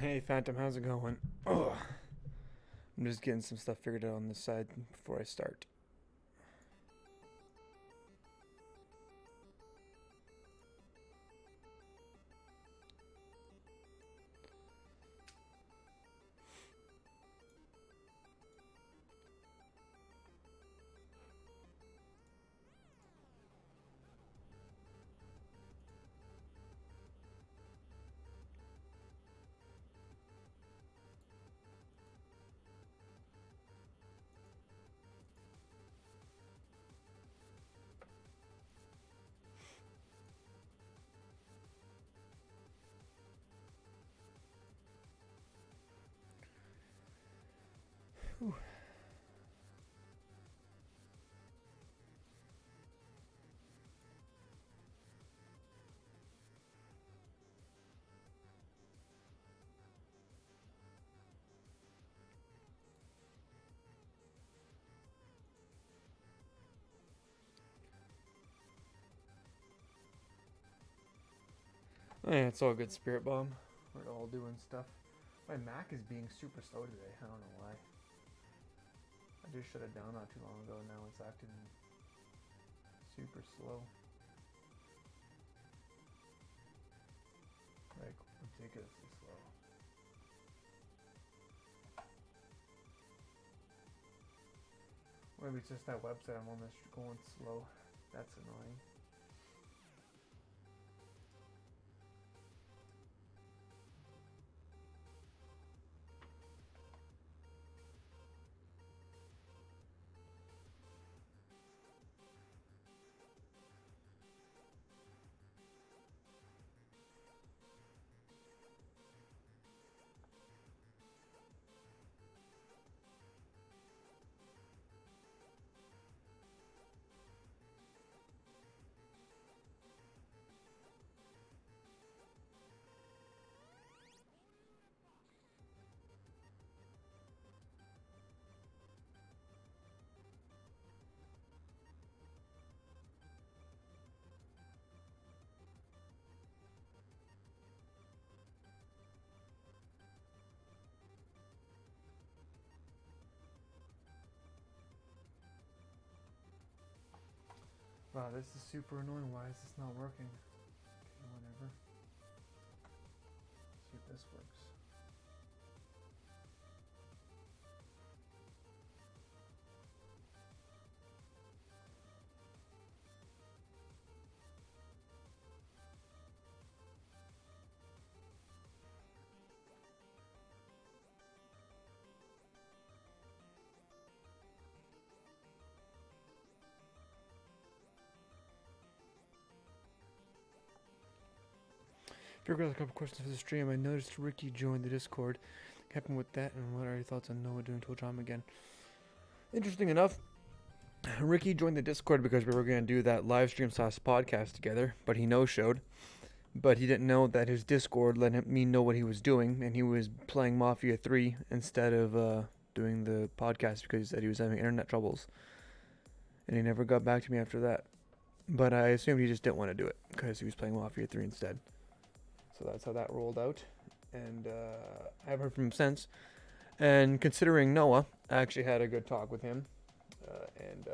Hey Phantom, how's it going? Oh, I'm just getting some stuff figured out on this side before I start. Whew. Yeah, it's all good, Spirit Bomb. We're all doing stuff. My Mac is being super slow today. I don't know why. I just shut it down not too long ago. Now it's acting super slow. Like, ridiculously slow. Maybe it's just that website I'm on that's going slow. That's annoying. Wow, this is super annoying. Why is this not working? Okay, whatever. See if this works. Figured out a couple questions for the stream. I noticed Ricky joined the Discord. What happened with that, and what are your thoughts on Noah doing Tool Drama again? Interesting enough, Ricky joined the Discord because we were going to do that live stream / podcast together, but he no-showed. But he didn't know that his Discord let me know what he was doing, and he was playing Mafia 3 instead of doing the podcast because he said he was having internet troubles. And he never got back to me after that. But I assumed he just didn't want to do it because he was playing Mafia 3 instead. So that's how that rolled out. And I haven't heard from him since. And considering Noah, I actually had a good talk with him. And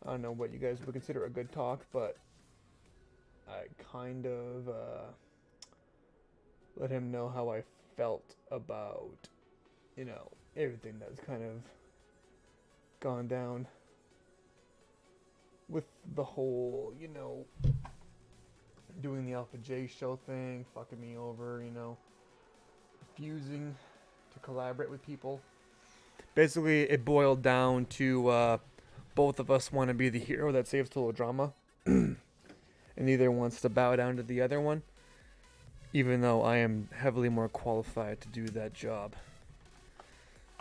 I don't know what you guys would consider a good talk, but I kind of let him know how I felt about, everything that's kind of gone down with the whole, doing the Alpha J show thing, fucking me over, refusing to collaborate with people. Basically, it boiled down to both of us want to be the hero that saves Total Drama, and neither wants to bow down to the other one, even though I am heavily more qualified to do that job.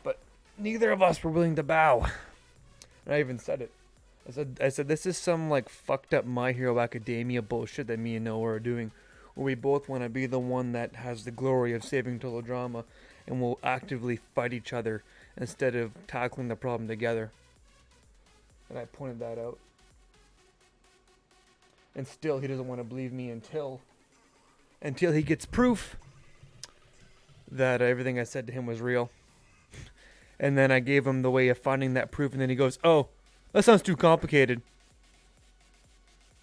But neither of us were willing to bow. And I even said it. I said this is some like fucked up My Hero Academia bullshit that me and Noah are doing, where we both want to be the one that has the glory of saving Total Drama, and will actively fight each other instead of tackling the problem together. And I pointed that out. And still he doesn't want to believe me until he gets proof. that everything I said to him was real. And then I gave him the way of finding that proof, and then he goes, "Oh, that sounds too complicated."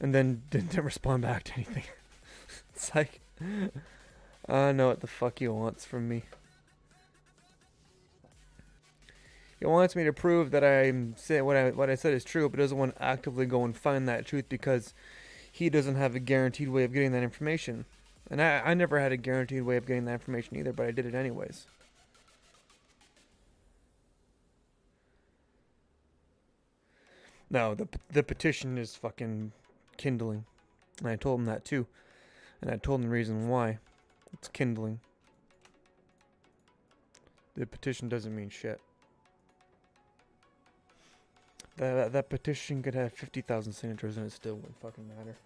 And then didn't respond back to anything. It's like, I know what the fuck he wants from me. He wants me to prove that I'm saying what I said is true, but doesn't want to actively go and find that truth because he doesn't have a guaranteed way of getting that information. And I never had a guaranteed way of getting that information either, but I did it anyways. No, the petition is fucking kindling. And I told him that too. And I told him the reason why. It's kindling. The petition doesn't mean shit. That petition could have 50,000 signatures and it still wouldn't fucking matter.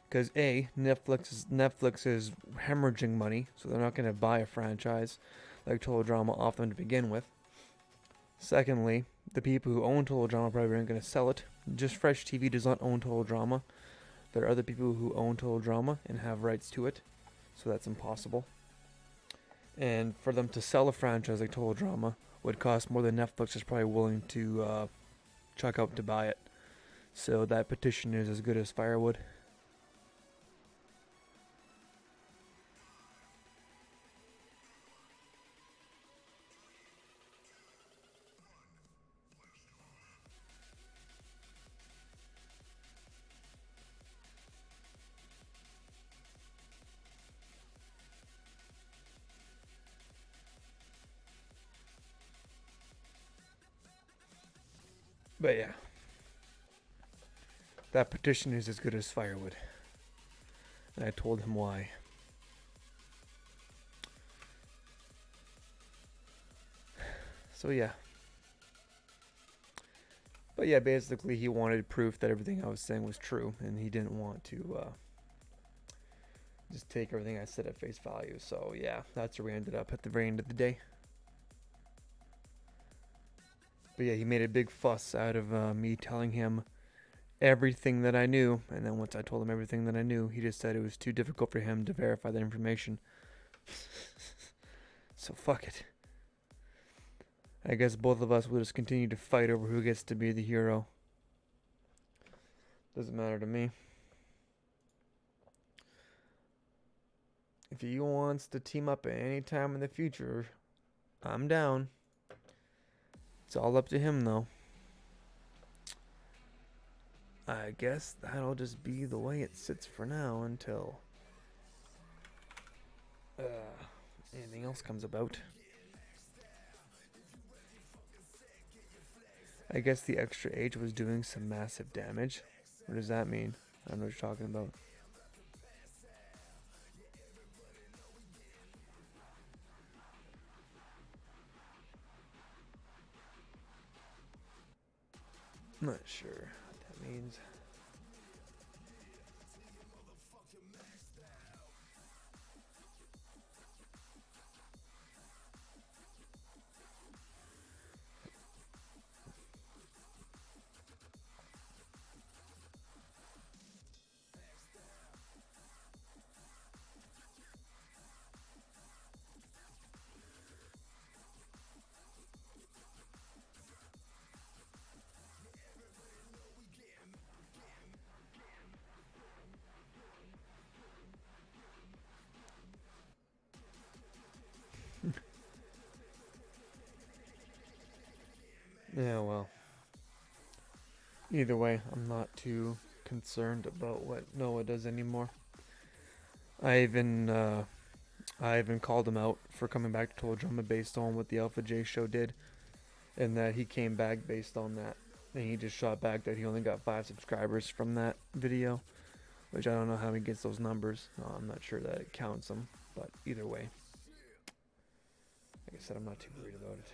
Because A, Netflix is hemorrhaging money, so they're not going to buy a franchise like Total Drama off them to begin with. Secondly, the people who own Total Drama probably aren't going to sell it. Just Fresh TV does not own Total Drama. There are other people who own Total Drama and have rights to it, so that's impossible. And for them to sell a franchise like Total Drama would cost more than Netflix is probably willing to chuck out to buy it. So that petition is as good as firewood. But yeah, that petition is as good as firewood. And I told him why. So yeah. But yeah, basically he wanted proof that everything I was saying was true, and he didn't want to just take everything I said at face value. So yeah, that's where we ended up at the very end of the day. But yeah, he made a big fuss out of me telling him everything that I knew, and then once I told him everything that I knew, he just said it was too difficult for him to verify that information. So fuck it. I guess both of us will just continue to fight over who gets to be the hero. Doesn't matter to me. If he wants to team up at any time in the future, I'm down. It's all up to him, though. I guess that'll just be the way it sits for now until anything else comes about. I guess the extra age was doing some massive damage. What does that mean? I don't know what you're talking about. I'm not sure what that means. Yeah, well. Either way, I'm not too concerned about what Noah does anymore. I even called him out for coming back to Total Drama based on what the Alpha J show did, and that he came back based on that. And he just shot back that he only got 5 subscribers from that video, which I don't know how he gets those numbers. I'm not sure that it counts them, but either way, like I said, I'm not too worried about it.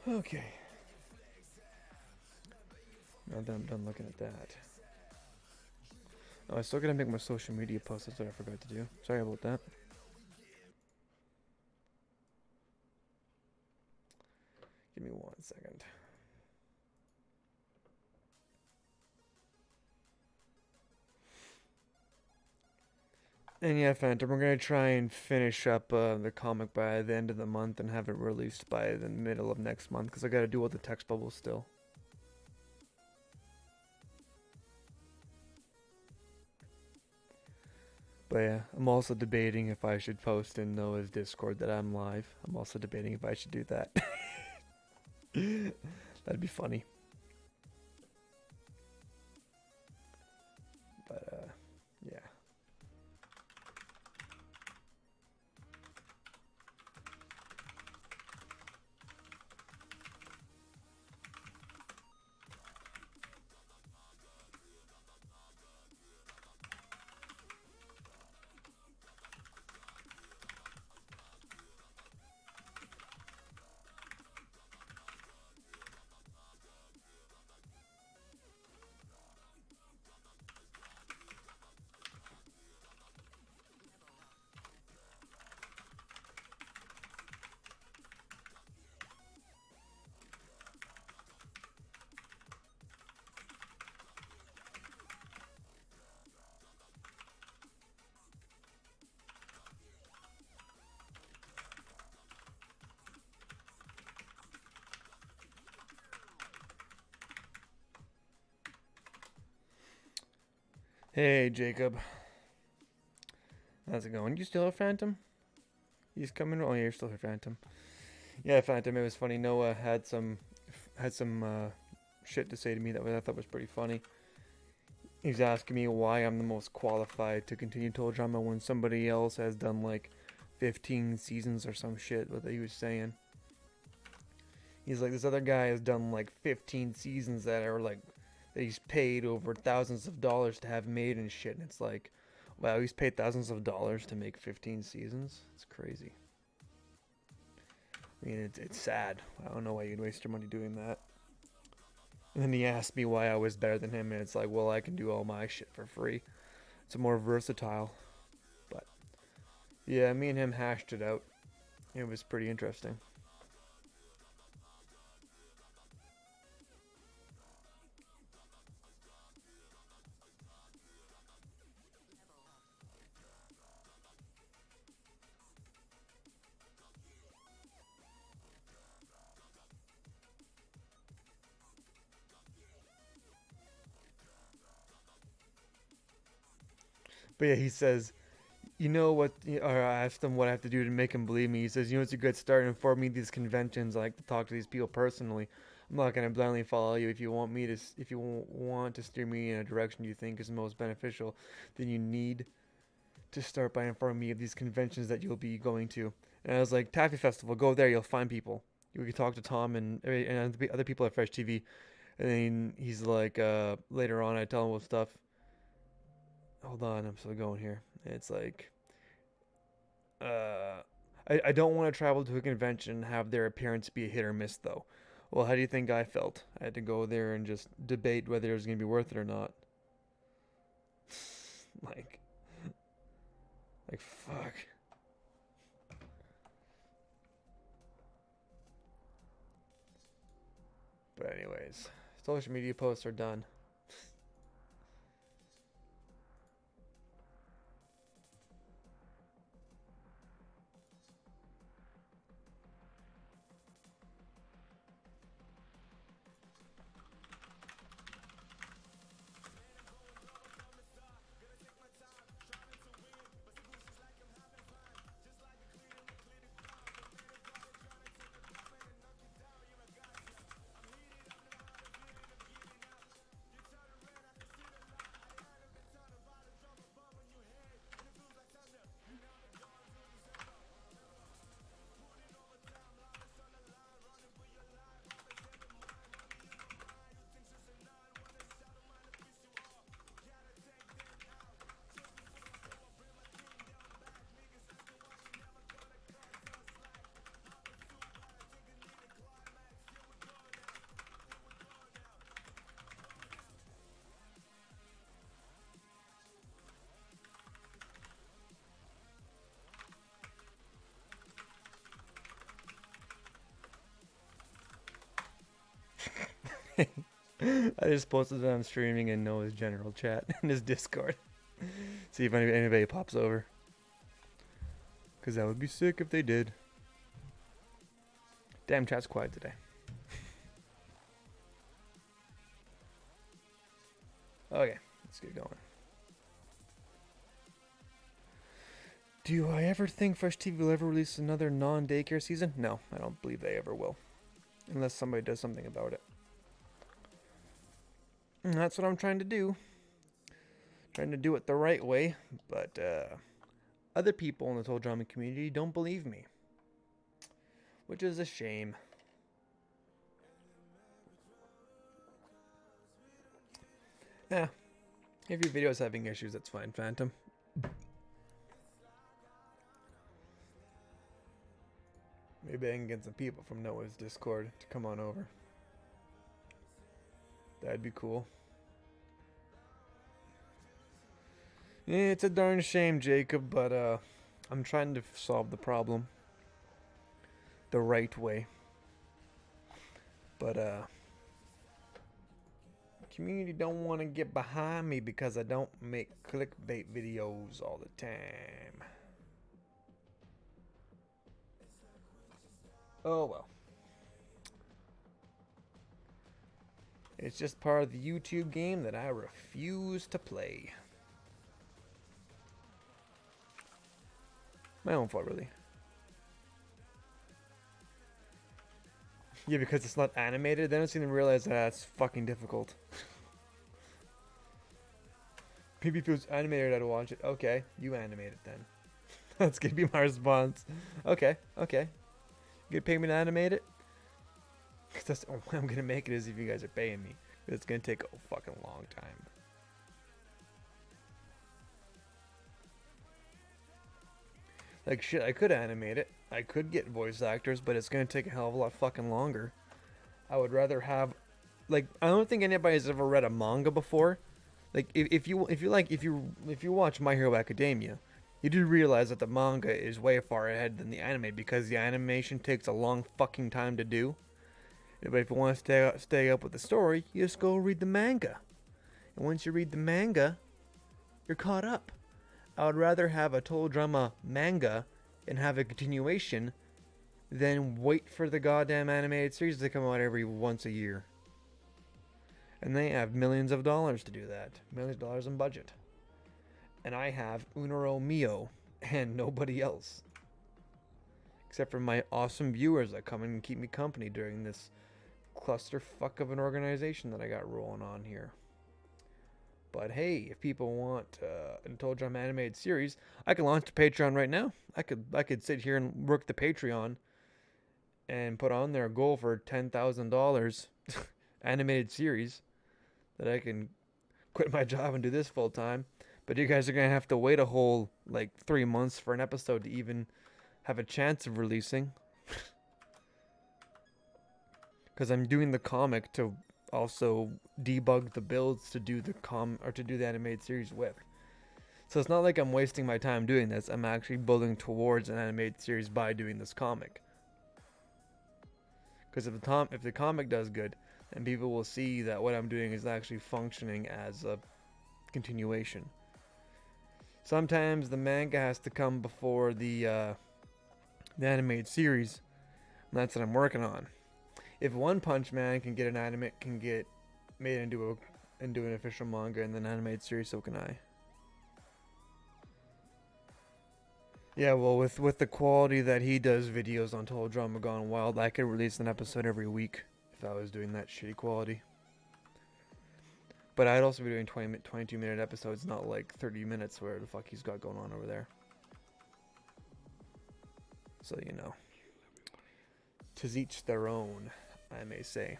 Okay. Now that I'm done looking at that. Oh, I still gotta make my social media posts. That's what I forgot to do. Sorry about that. Give me 1 second. And yeah, Phantom, we're gonna try and finish up the comic by the end of the month and have it released by the middle of next month because I gotta do all the text bubbles still. But yeah, I'm also debating if I should post in Noah's Discord that I'm live. I'm also debating if I should do that. That'd be funny. But yeah. Hey, Jacob. How's it going? You still a Phantom? He's coming. Oh, yeah, you're still a Phantom. Yeah, Phantom. It was funny. Noah had some shit to say to me that I thought was pretty funny. He's asking me why I'm the most qualified to continue Total Drama when somebody else has done like 15 seasons or some shit. What he was saying. He's like, this other guy has done like 15 seasons that are like that he's paid over thousands of dollars to have made and shit. And it's like, wow, he's paid thousands of dollars to make 15 seasons. It's crazy. I mean, it's sad. I don't know why you'd waste your money doing that. And then he asked me why I was better than him, and it's like, well, I can do all my shit for free. It's more versatile. But yeah, me and him hashed it out. It was pretty interesting. But yeah, he says, you know what? Or I asked him what I have to do to make him believe me. He says, you know, it's a good start. And for me, these conventions, I like to talk to these people personally. I'm not gonna blindly follow you. If you want me to, if you want to steer me in a direction you think is most beneficial, then you need to start by informing me of these conventions that you'll be going to. And I was like, Taffy Festival, go there. You'll find people. You can talk to Tom and other people at Fresh TV. And then he's like, later on, I tell him what stuff. Hold on, I'm still going here. It's like, uh, I don't want to travel to a convention and have their appearance be a hit or miss, though. Well, how do you think I felt? I had to go there and just debate whether it was going to be worth it or not. like, fuck. But anyways, social media posts are done. I just posted it on streaming in Noah's general chat in his Discord. See if anybody pops over. Because that would be sick if they did. Damn, chat's quiet today. Okay, let's get going. Do I ever think Fresh TV will ever release another non-daycare season? No, I don't believe they ever will. Unless somebody does something about it. And that's what I'm trying to do. Trying to do it the right way. But other people in the Total Drama community don't believe me. Which is a shame. Yeah. If your video's having issues, that's fine, Phantom. Maybe I can get some people from Noah's Discord to come on over. That'd be cool. Yeah, it's a darn shame, Jacob, but I'm trying to solve the problem the right way. But community don't want to get behind me because I don't make clickbait videos all the time. Oh well. It's just part of the YouTube game that I refuse to play. My own fault, really. Yeah, because it's not animated, they don't seem to realize that's fucking difficult. Maybe if it was animated, I'd watch it. Okay, you animate it then. That's gonna be my response. Okay. You gonna pay me to animate it? Cause that's the only way I'm gonna make it is if you guys are paying me. It's gonna take a fucking long time. Like shit, I could animate it. I could get voice actors, but it's gonna take a hell of a lot fucking longer. I would rather have, like, I don't think anybody's ever read a manga before. Like, if you watch My Hero Academia, you do realize that the manga is way far ahead than the anime because the animation takes a long fucking time to do. But if you want to stay up with the story, you just go read the manga. And once you read the manga, you're caught up. I would rather have a Total Drama manga and have a continuation than wait for the goddamn animated series to come out every once a year. And they have millions of dollars to do that. Millions of dollars in budget. And I have Unero Mio and nobody else. Except for my awesome viewers that come in and keep me company during this clusterfuck of an organization that I got rolling on here. But hey, if people want a Total Drama animated series, I can launch the Patreon right now. I could sit here and work the Patreon and put on there a goal for $10,000 animated series that I can quit my job and do this full time. But you guys are gonna have to wait a whole like 3 months for an episode to even have a chance of releasing. Because I'm doing the comic to also debug the builds to do the animated series with. So it's not like I'm wasting my time doing this. I'm actually building towards an animated series by doing this comic. Because if the comic does good, then people will see that what I'm doing is actually functioning as a continuation. Sometimes the manga has to come before the animated series, and that's what I'm working on. If One Punch Man can get made into an official manga and then animated series, so can I. Yeah, well, with the quality that he does videos on Total Drama Gone Wild, I could release an episode every week if I was doing that shitty quality. But I'd also be doing 22-minute episodes, not like 30 minutes where the fuck he's got going on over there. So, you know. 'Tis each their own, I may say.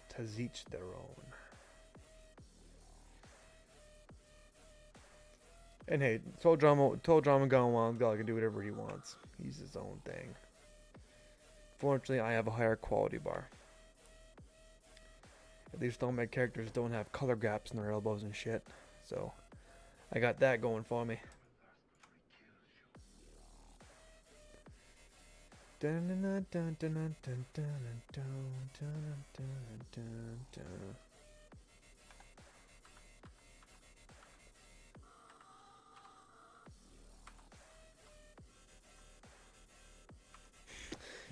'Tis each their own. And hey, Total Drama Gone Wild God can do whatever he wants. He's his own thing. Fortunately, I have a higher quality bar. At least all my characters don't have color gaps in their elbows and shit. So, I got that going for me.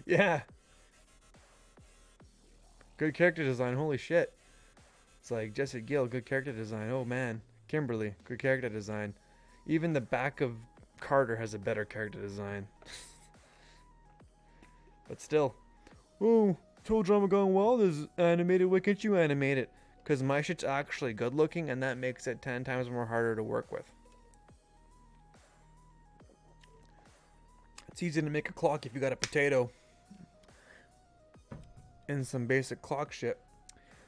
Yeah, good character design. Holy shit. It's like Jesse Gill, good character design. Oh man, Kimberly, good character design. Even the back of Carter has a better character design. But still, oh, total drama going well. This is animated. Why can't you animate it? Because my shit's actually good looking, and that makes it 10 times more harder to work with. It's easy to make a clock if you got a potato and some basic clock shit.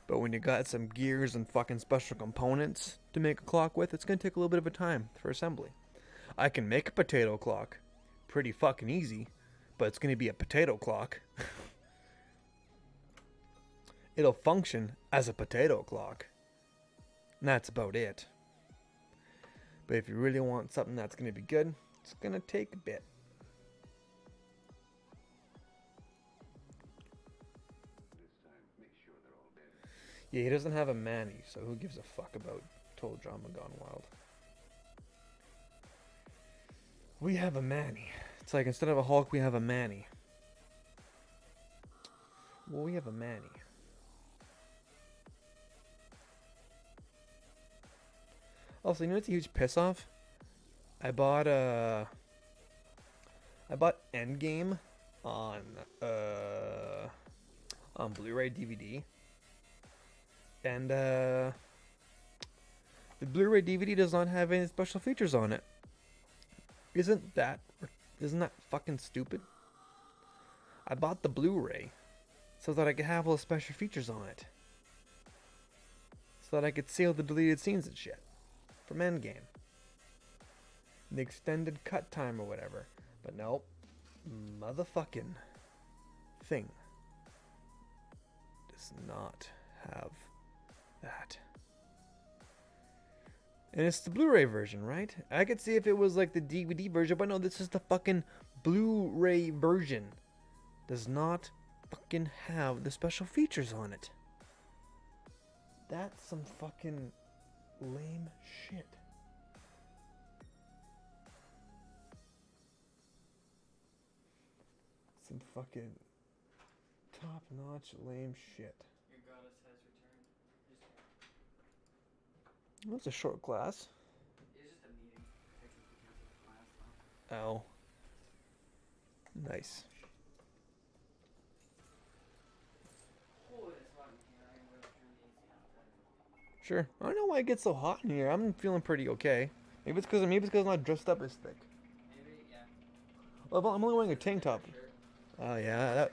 But when you got some gears and fucking special components to make a clock with, it's going to take a little bit of a time for assembly. I can make a potato clock pretty fucking easy, but it's going to be a potato clock. It'll function as a potato clock. And that's about it. But if you really want something that's going to be good, it's going to take a bit. Yeah, he doesn't have a Manny, so who gives a fuck about Total Drama Gone Wild? We have a Manny. It's like instead of a Hulk, we have a Manny. Well, we have a Manny. Also, you know what's a huge piss off? I bought Endgame on Blu-ray DVD. And the Blu-ray DVD does not have any special features on it. Isn't that fucking stupid? I bought the Blu-ray so that I could have all the special features on it. So that I could see all the deleted scenes and shit from Endgame. The extended cut time or whatever. But nope. Motherfucking thing does not have that. And it's the Blu-ray version, right? I could see if it was like the DVD version, but no, this is the fucking Blu-ray version. Does not fucking have the special features on it. That's some fucking lame shit. Some fucking top-notch lame shit. Your goddess has returned. Well, it's a short class. It's just a meeting. Technically canceled the class, though. Oh. Nice. Oh, it's hot in here. I'm going to turn the AC on. Sure. I don't know why it gets so hot in here. I'm feeling pretty okay. Maybe it's because I'm not dressed up as thick. Maybe, yeah. Well, I'm only wearing a tank top. Oh yeah,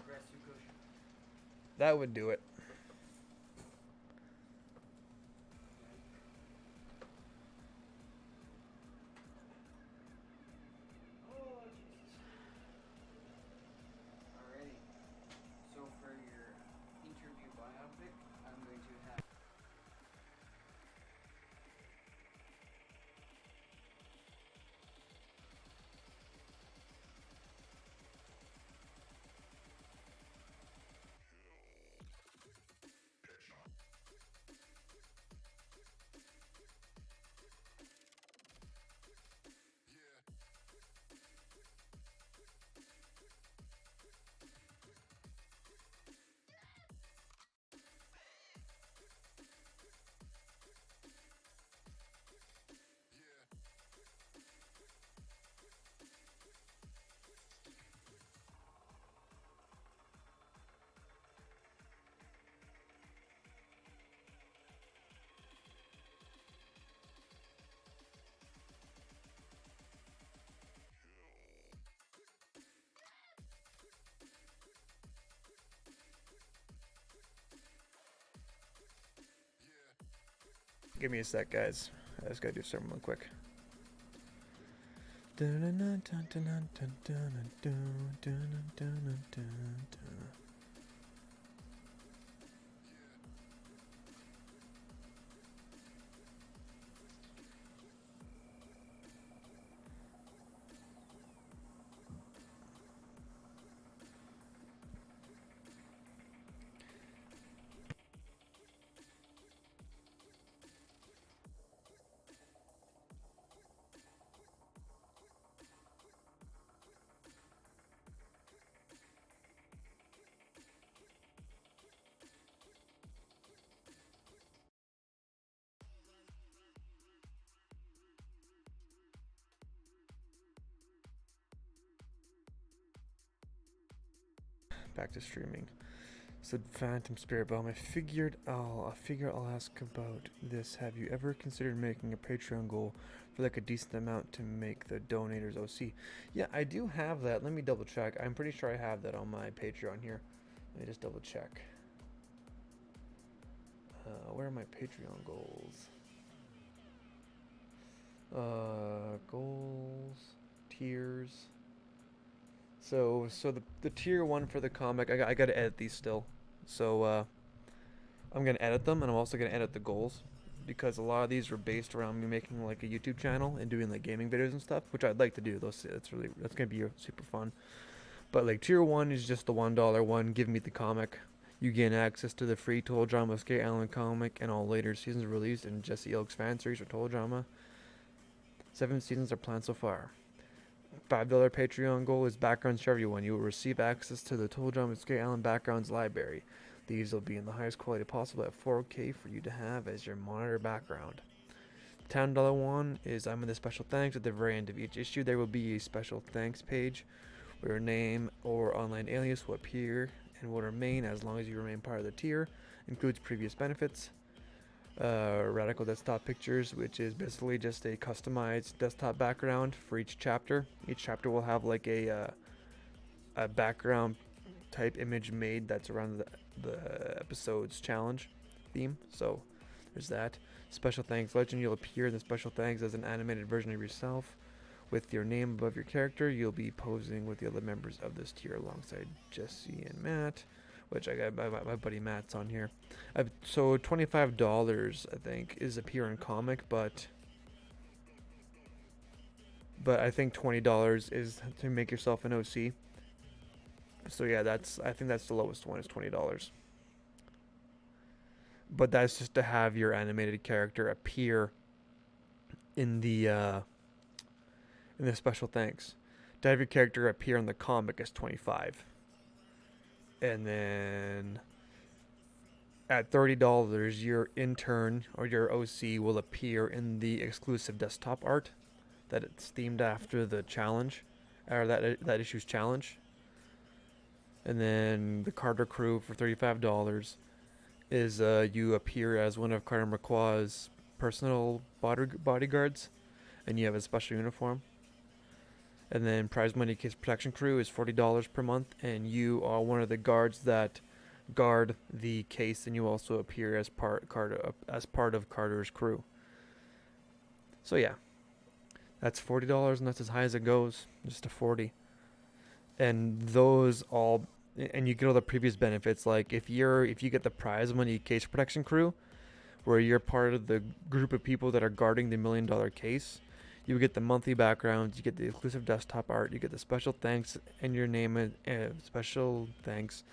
that would do it. Oh, Jesus. Alrighty. So for your interview biopic, I'm going to have... Give me a sec, guys. I just gotta do something real quick. back to streaming. Said Phantom Spirit Bomb. I figure I'll ask about this. Have you ever considered making a Patreon goal for like a decent amount to make the donators OC? Yeah, I do have that. Let me double check. I'm pretty sure I have that on my Patreon here. Let me just double check. Where are my Patreon goals? Goals, tiers. So the tier one for the comic, I got to edit these still. So I'm gonna edit them, and I'm also gonna edit the goals because a lot of these are based around me making like a YouTube channel and doing like gaming videos and stuff, which I'd like to do. That's gonna be super fun. But like tier one is just the $1 one. Give me the comic. You gain access to the free Total Drama Oskayi Island comic and all later seasons released in Jesse Elk's fan series or Total Drama. 7 seasons are planned so far. $5 Patreon goal is backgrounds for everyone. You will receive access to the Total Drama Oskayi Island backgrounds library. These will be in the highest quality possible at 4K for you to have as your monitor background. $10 one is I'm in the special thanks. At the very end of each issue, there will be a special thanks page where your name or online alias will appear and will remain as long as you remain part of the tier. Includes previous benefits. Radical desktop pictures, which is basically just a customized desktop background for each chapter. Each chapter will have like a background type image made that's around the episode's challenge theme. So there's that. Special thanks legend. You'll appear in the special thanks as an animated version of yourself with your name above your character. You'll be posing with the other members of this tier alongside Jesse and Matt, which I got my buddy Matt's on here. So $25 I think is appear in comic, but I think $20 is to make yourself an OC. So yeah, I think that's the lowest one is $20. But that's just to have your animated character appear in the special thanks. To have your character appear in the comic is $25. And then at $30, your intern or your OC will appear in the exclusive desktop art that it's themed after the challenge, or that issue's challenge. And then the Carter crew for $35 is you appear as one of Carter McQuaw's personal bodyguards, and you have a special uniform. And then prize money case protection crew is $40 per month, and you are one of the guards that guard the case, and you also appear as part of Carter's crew. So yeah, that's $40, and that's as high as it goes, just to 40. And those all, and you get all the previous benefits. Like if you get the prize money case protection crew, where you're part of the group of people that are guarding the $1 million case, you get the monthly backgrounds, you get the exclusive desktop art, you get the special thanks and your name and special thanks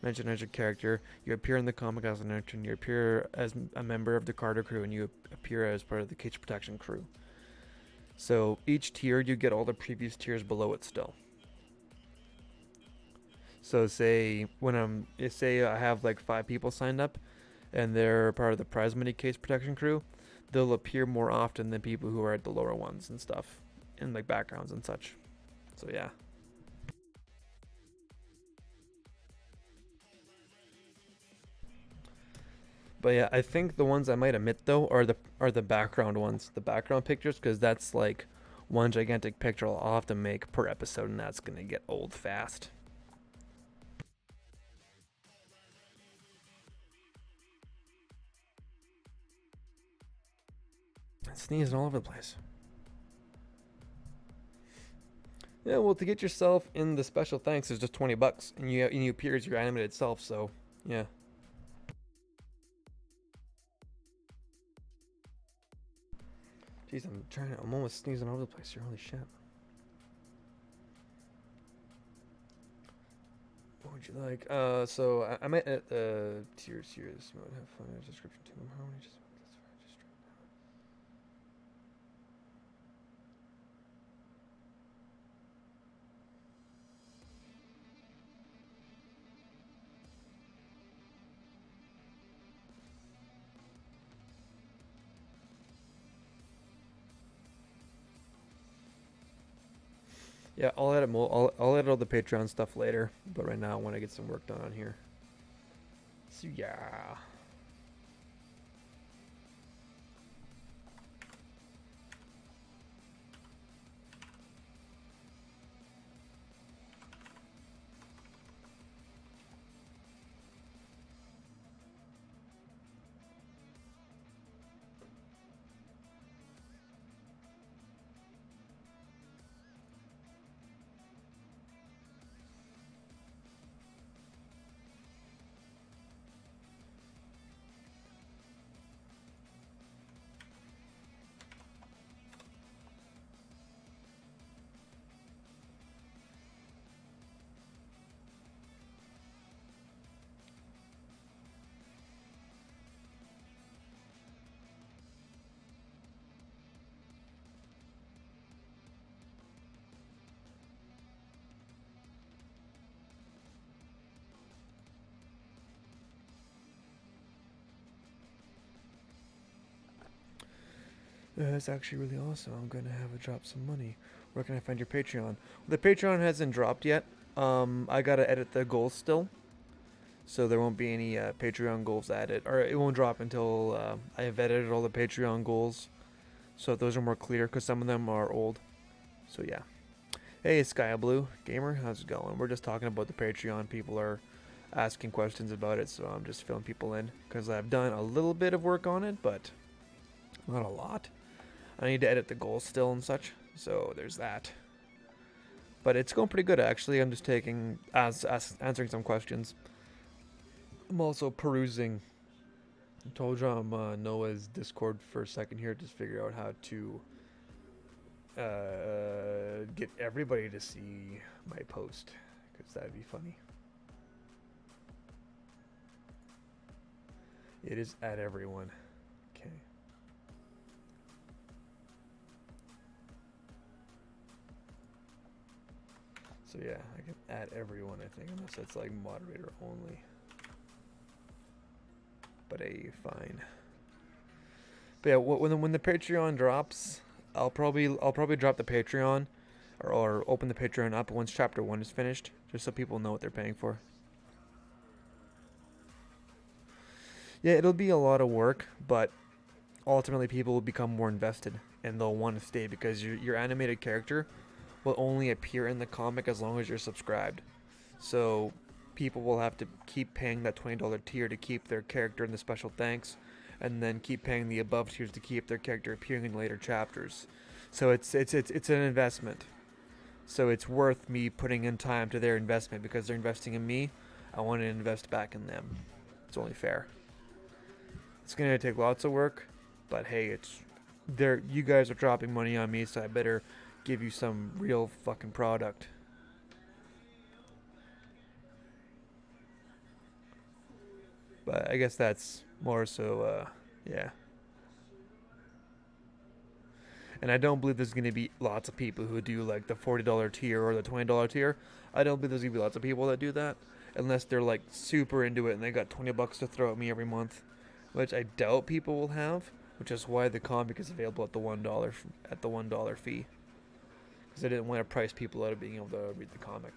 mentioned as your character. You appear in the comic as an intern, you appear as a member of the Carter crew, and you appear as part of the case protection crew. So each tier, you get all the previous tiers below it still. So say I have like 5 people signed up, and they're part of the prize money case protection crew, they'll appear more often than people who are at the lower ones and stuff, in like backgrounds and such. So yeah. But yeah, I think the ones I might omit though are the background ones, the background pictures, because that's like one gigantic picture I'll have to make per episode, and that's gonna get old fast. Sneezing all over the place. Yeah, well, to get yourself in the special thanks is just $20, and you appear as your animated self. So yeah. Jeez, I'm almost sneezing all over the place here. Holy shit. What would you like? So I might tiers mode have fun description to them. Harmony just. Yeah, I'll edit all the Patreon stuff later, but right now I want to get some work done on here. So yeah. That's actually really awesome. I'm gonna have to drop some money. Where can I find your Patreon? The Patreon hasn't dropped yet. I gotta edit the goals still, so there won't be any Patreon goals added, or it won't drop until I have edited all the Patreon goals, so those are more clear because some of them are old. So yeah. Hey, Sky Blue Gamer, how's it going? We're just talking about the Patreon. People are asking questions about it, so I'm just filling people in because I've done a little bit of work on it, but not a lot. I need to edit the goals still and such, so there's that. But it's going pretty good actually. I'm just answering some questions. I'm also perusing Told you Noah's Discord for a second here to figure out how to get everybody to see my post, because that'd be funny. It is at everyone. Okay. So yeah, I can add everyone, I think, unless it's like moderator only. But fine. But yeah, when the Patreon drops, I'll probably drop the Patreon, or open the Patreon up once Chapter 1 is finished, just so people know what they're paying for. Yeah, it'll be a lot of work, but ultimately people will become more invested and they'll want to stay because your animated character will only appear in the comic as long as you're subscribed. So people will have to keep paying that $20 tier to keep their character in the special thanks, and then keep paying the above tiers to keep their character appearing in later chapters. So it's an investment. So it's worth me putting in time to their investment because they're investing in me. I want to invest back in them. It's only fair. It's gonna take lots of work, but hey, it's there. You guys are dropping money on me, so I better give you some real fucking product. But I guess that's more so, yeah. And I don't believe there's going to be lots of people who do like the $40 tier or the $20 tier. I don't believe there's going to be lots of people that do that unless they're like super into it and they got $20 to throw at me every month, which I doubt people will have, which is why the comic is available at the $1 fee. Because I didn't want to price people out of being able to read the comic.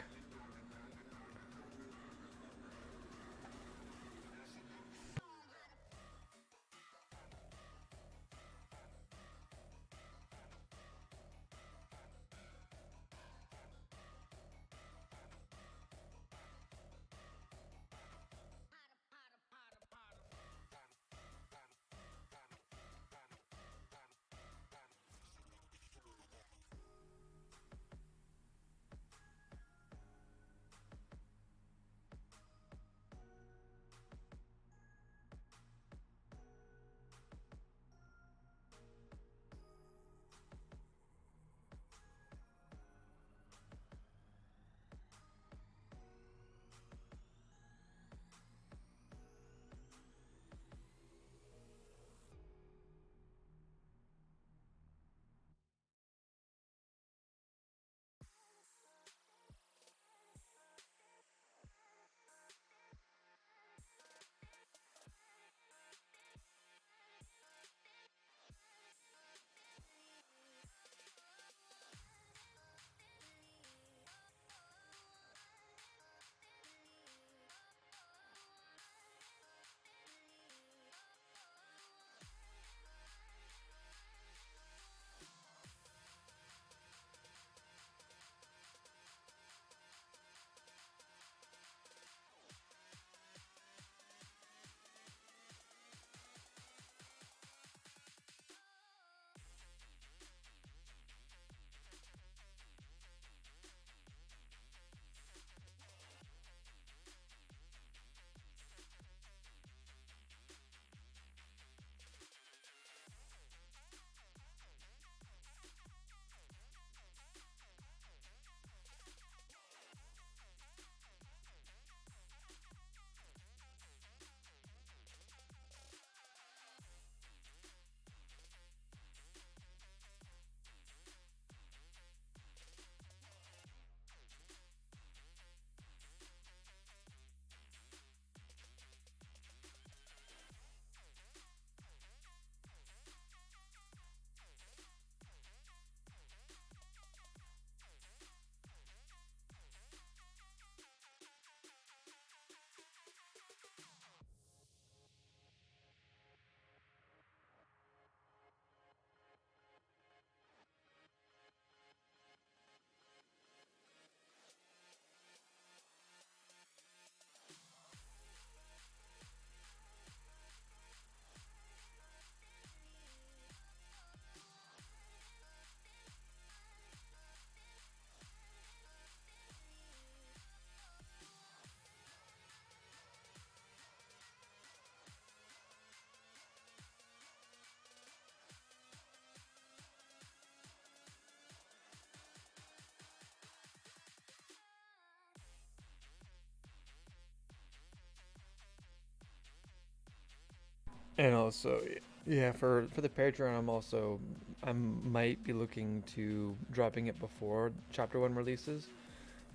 And also, yeah, for the Patreon, I might be looking to dropping it before Chapter One releases.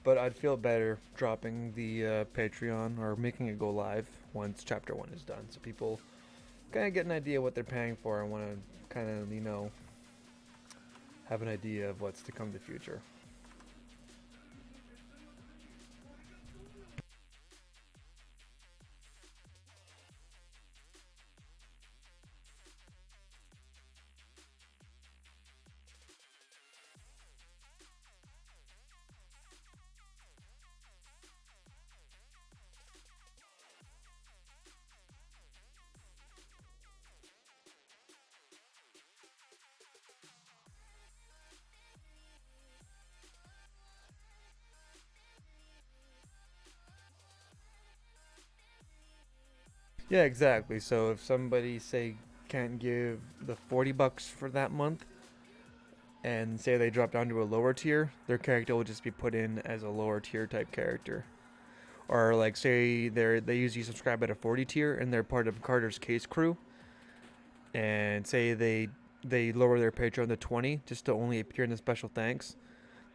But I'd feel better dropping the Patreon or making it go live once Chapter One is done, so people kind of get an idea what they're paying for and want to kind of have an idea of what's to come in the future. Yeah, exactly. So if somebody say can't give the $40 for that month, and say they drop down to a lower tier, their character will just be put in as a lower tier type character. Or like say they usually subscribe at a 40 tier and they're part of Carter's case crew, and say they lower their Patreon to 20 just to only appear in the special thanks,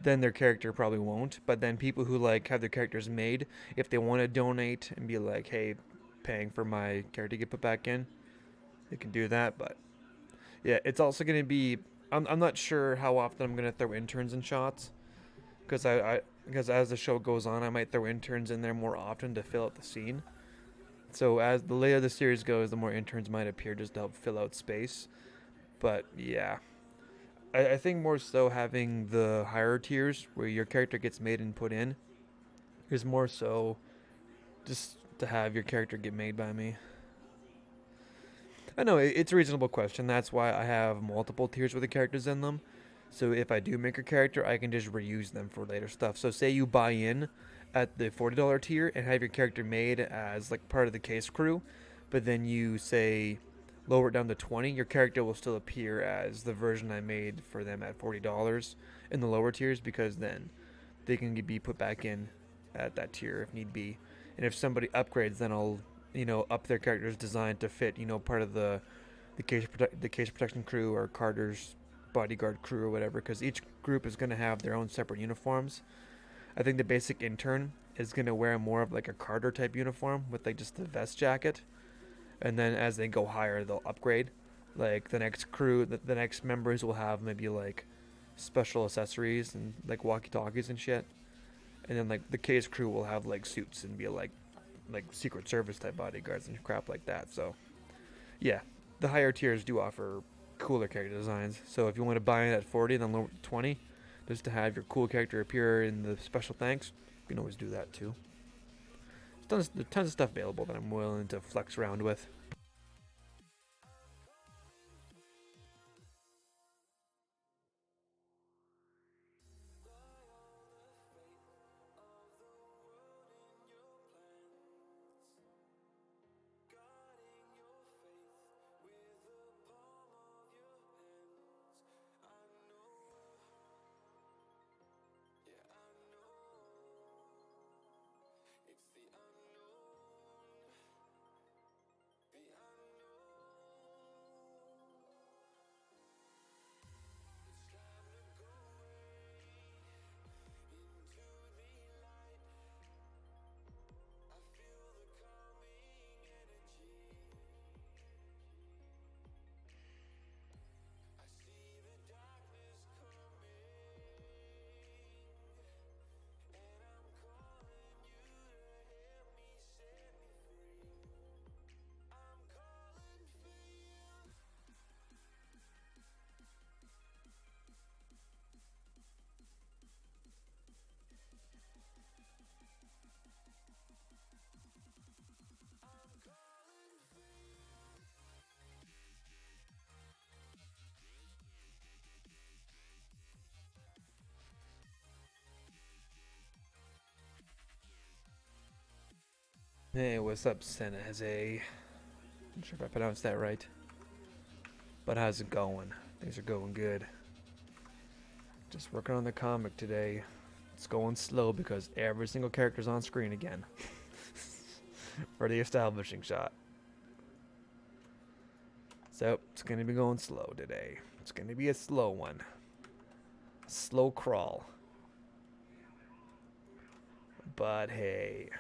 then their character probably won't. But then people who like have their characters made, if they want to donate and be like, hey, paying for my character to get put back in, they can do that. But yeah, it's also going to be. I'm not sure how often I'm going to throw interns in shots because as the show goes on, I might throw interns in there more often to fill out the scene. So as the later the series goes, the more interns might appear just to help fill out space. But yeah, I think more so having the higher tiers where your character gets made and put in is more so just to have your character get made by me. I know it's a reasonable question. That's why I have multiple tiers with the characters in them. So if I do make a character, I can just reuse them for later stuff. So say you buy in at the $40 tier and have your character made as like part of the case crew, but then you say lower it down to 20, your character will still appear as the version I made for them at $40 in the lower tiers, because then they can be put back in at that tier if need be. And if somebody upgrades, then I'll up their character's design to fit part of the case protection crew or Carter's bodyguard crew or whatever, because each group is going to have their own separate uniforms. I think the basic intern is going to wear more of like a Carter type uniform with like just the vest jacket, and then as they go higher, they'll upgrade. Like the next crew, the next members will have maybe like special accessories and like walkie talkies and shit, and then like the case crew will have like suits and be like Secret Service type bodyguards and crap like that. So yeah, the higher tiers do offer cooler character designs. So if you want to buy it at 40 and then lower to 20, just to have your cool character appear in the special thanks, you can always do that too. There's tons of stuff available that I'm willing to flex around with. Hey, what's up, Seneze? Not sure if I pronounced that right, but how's it going? Things are going good. Just working on the comic today. It's going slow because every single character's on screen again for the establishing shot. So it's gonna be going slow today. It's gonna be a slow one. Slow crawl. But hey,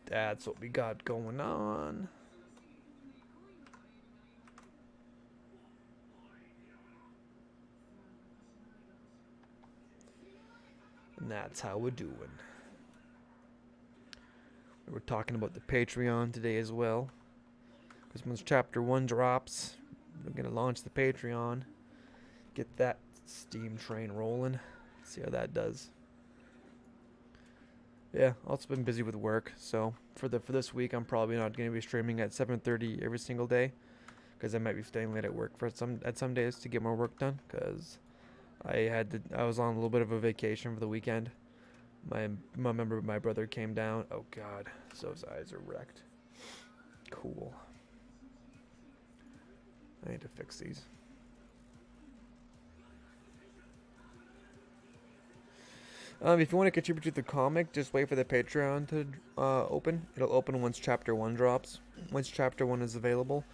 that's what we got going on. And that's how we're doing. We were talking about the Patreon today as well. Because once Chapter 1 drops, we're going to launch the Patreon. Get that Steam train rolling. See how that does. Yeah, also been busy with work, so for this week I'm probably not going to be streaming at 7:30 every single day, because I might be staying late at work for some days to get more work done. Because I was on a little bit of a vacation for the weekend. My member, my brother came down. Oh God, so his eyes are wrecked. Cool. I need to fix these. If you want to contribute to the comic, just wait for the Patreon to open. It'll open once Chapter 1 drops. Once Chapter 1 is available,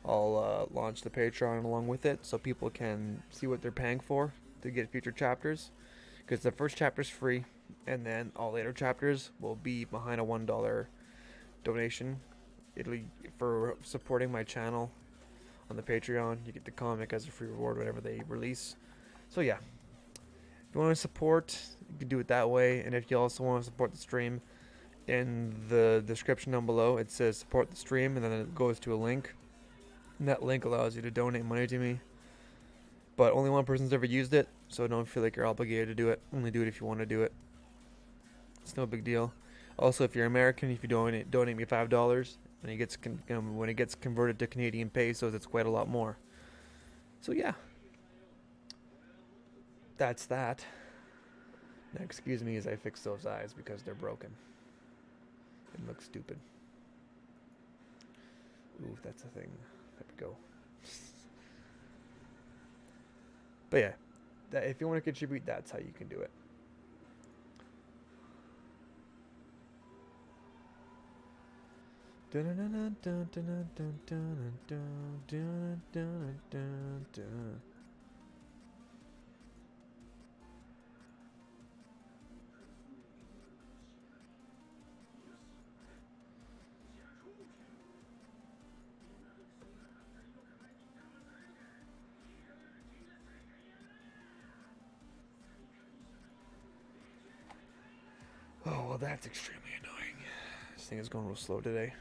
I'll launch the Patreon along with it so people can see what they're paying for to get future chapters. Because the first chapter's free, and then all later chapters will be behind a $1 donation. It'll be for supporting my channel on the Patreon. You get the comic as a free reward whenever they release. So yeah, if you want to support, you can do it that way. And if you also want to support the stream, in the description down below, it says support the stream, and then it goes to a link. And that link allows you to donate money to me. But only one person's ever used it, so don't feel like you're obligated to do it. Only do it if you want to do it. It's no big deal. Also, if you're American, if you donate me $5, when it gets converted to Canadian pesos, it's quite a lot more. So yeah, that's that. Now, excuse me as I fix those eyes because they're broken. It looks stupid. Ooh, that's a thing. There we go. But yeah, if you want to contribute, that's how you can do it. Oh, well, that's extremely annoying. This thing is going real slow today.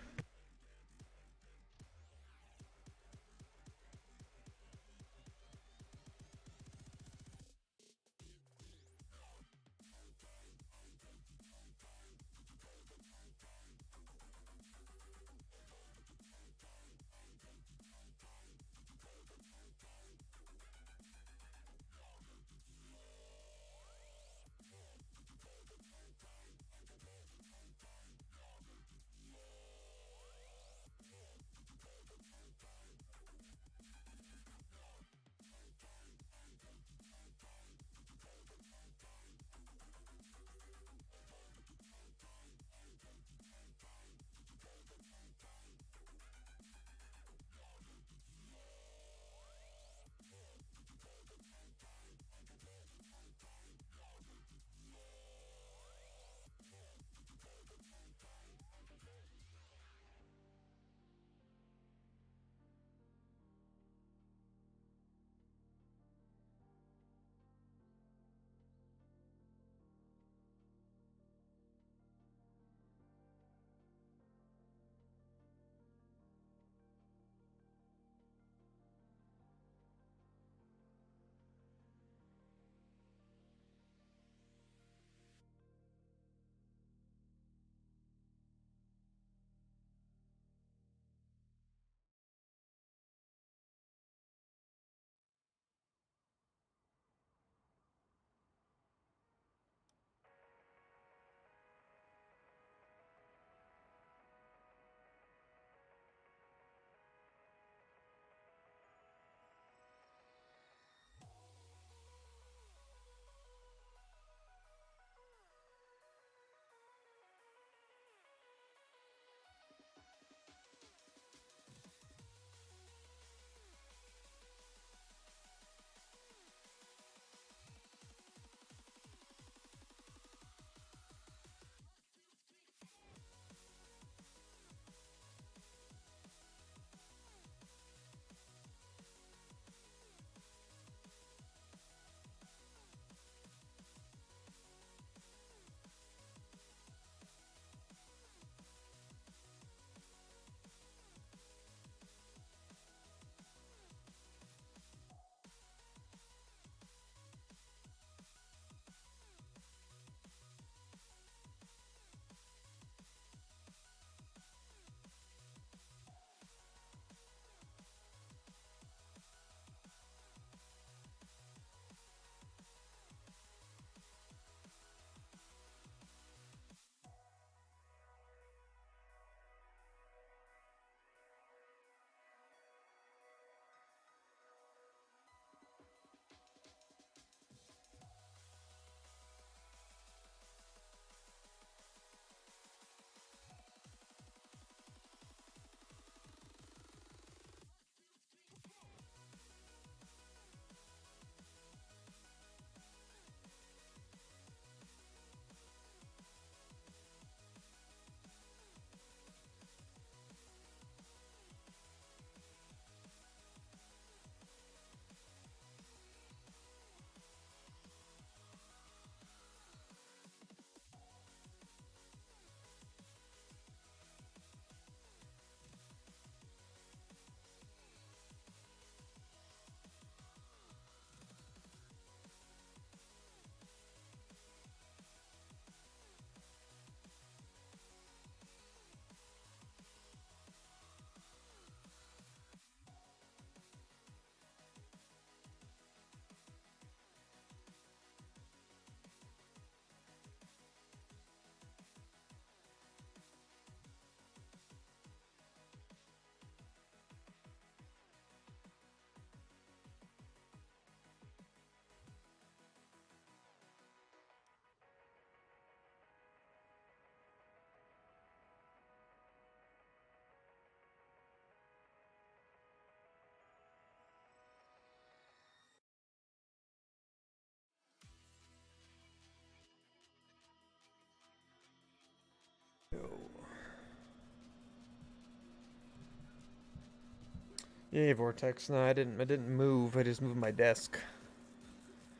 Yeah, Vortex. No, I didn't. I didn't move. I just moved my desk.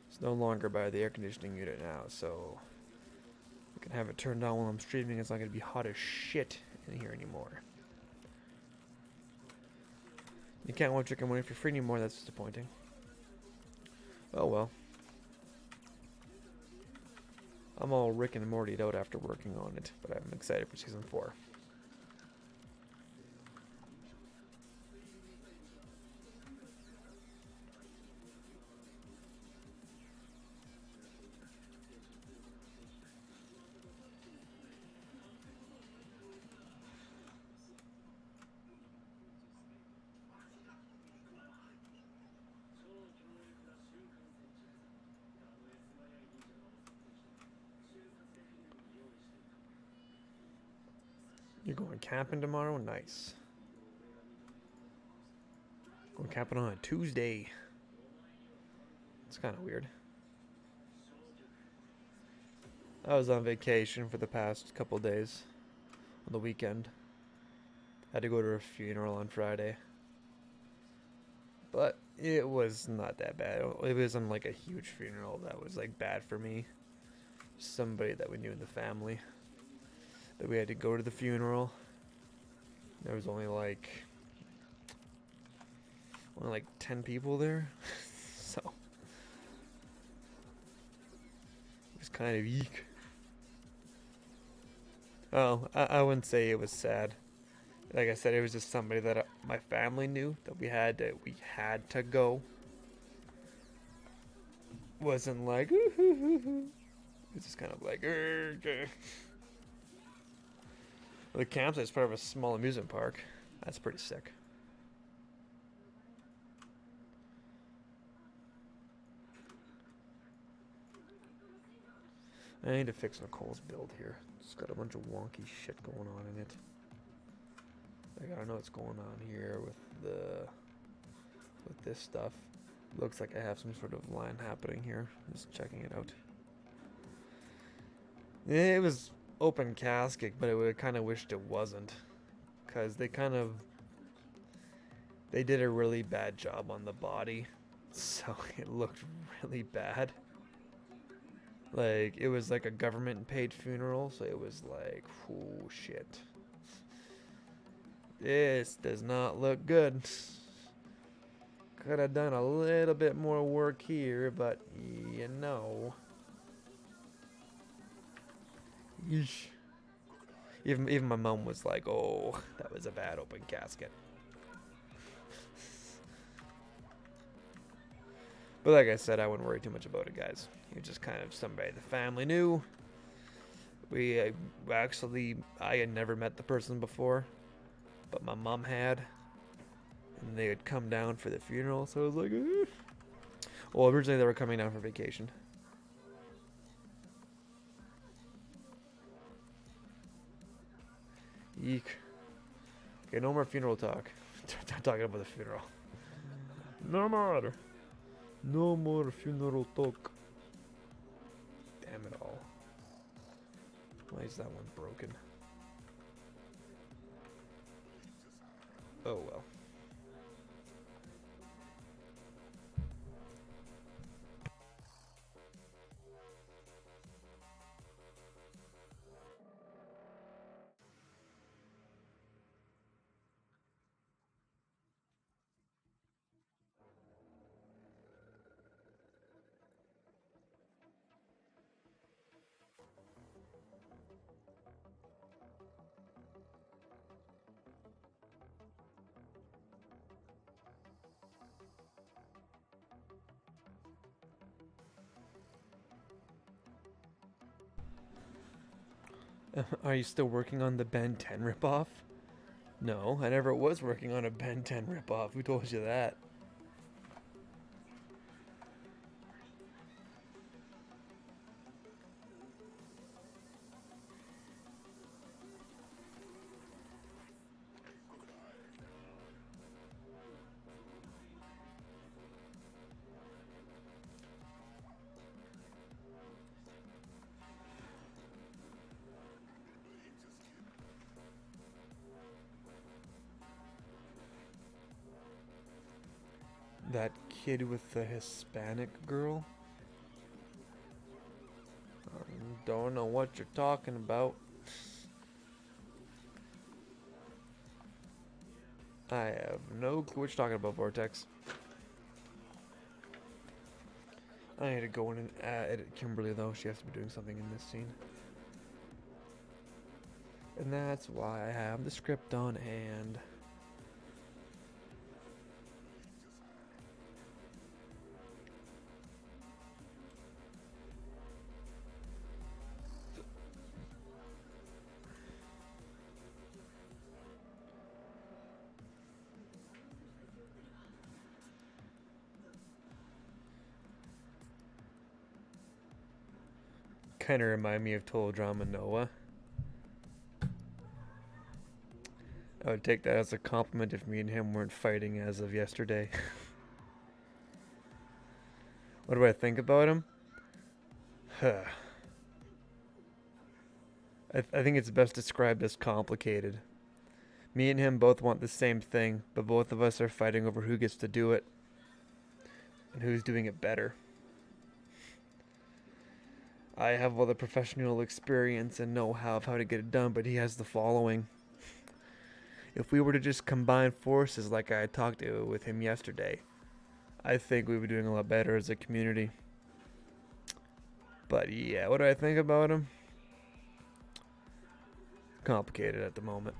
It's no longer by the air conditioning unit now, so I can have it turned on while I'm streaming. It's not gonna be hot as shit in here anymore. You can't watch Rick and Morty for free anymore. That's disappointing. Oh well. I'm all Rick and Morty'd out after working on it, but I'm excited for season 4. You're going camping tomorrow? Nice. Going camping on a Tuesday. It's kind of weird. I was on vacation for the past couple days on the weekend. Had to go to a funeral on Friday. But it was not that bad. It wasn't like a huge funeral that was like bad for me. Somebody that we knew in the family. But we had to go to the funeral. There was only like 10 people there. So it was kind of eek. Oh, I wouldn't say it was sad. Like I said, it was just somebody that my family knew that we had to go. Wasn't like ooh, hoo, hoo, hoo. It was just kind of like the campsite is part of a small amusement park. That's pretty sick. I need to fix Nicole's build here. It's got a bunch of wonky shit going on in it. Like, I don't know what's going on here with this stuff. Looks like I have some sort of line happening here. Just checking it out. It was open casket, but I kind of wished it wasn't, because they did a really bad job on the body, so it looked really bad. Like, it was like a government paid funeral, so it was like, oh shit. This does not look good. Could have done a little bit more work here, but you know. Yeesh. Even my mom was like, oh, that was a bad open casket. But like I said, I wouldn't worry too much about it, guys. You're just kind of somebody the family knew. I had never met the person before, but my mom had. And they had come down for the funeral, so I was like, eh. Well, originally they were coming down for vacation. Eek. Okay, no more funeral talk. Talking about the funeral. No more. No more funeral talk. Damn it all. Why is that one broken? Oh well. Are you still working on the Ben 10 ripoff? No, I never was working on a Ben 10 ripoff. Who told you that? That kid with the Hispanic girl? Don't know what you're talking about. I have no clue what you're talking about, Vortex. I need to go in and edit Kimberly, though. She has to be doing something in this scene. And that's why I have the script on hand. Kind of remind me of Total Drama Noah. I would take that as a compliment if me and him weren't fighting as of yesterday. What do I think about him? I think it's best described as complicated. Me and him both want the same thing, but both of us are fighting over who gets to do it and who's doing it better. I have all the professional experience and know-how of how to get it done, but he has the following. If we were to just combine forces like I talked to with him yesterday, I think we'd be doing a lot better as a community. But yeah, what do I think about him? Complicated at the moment.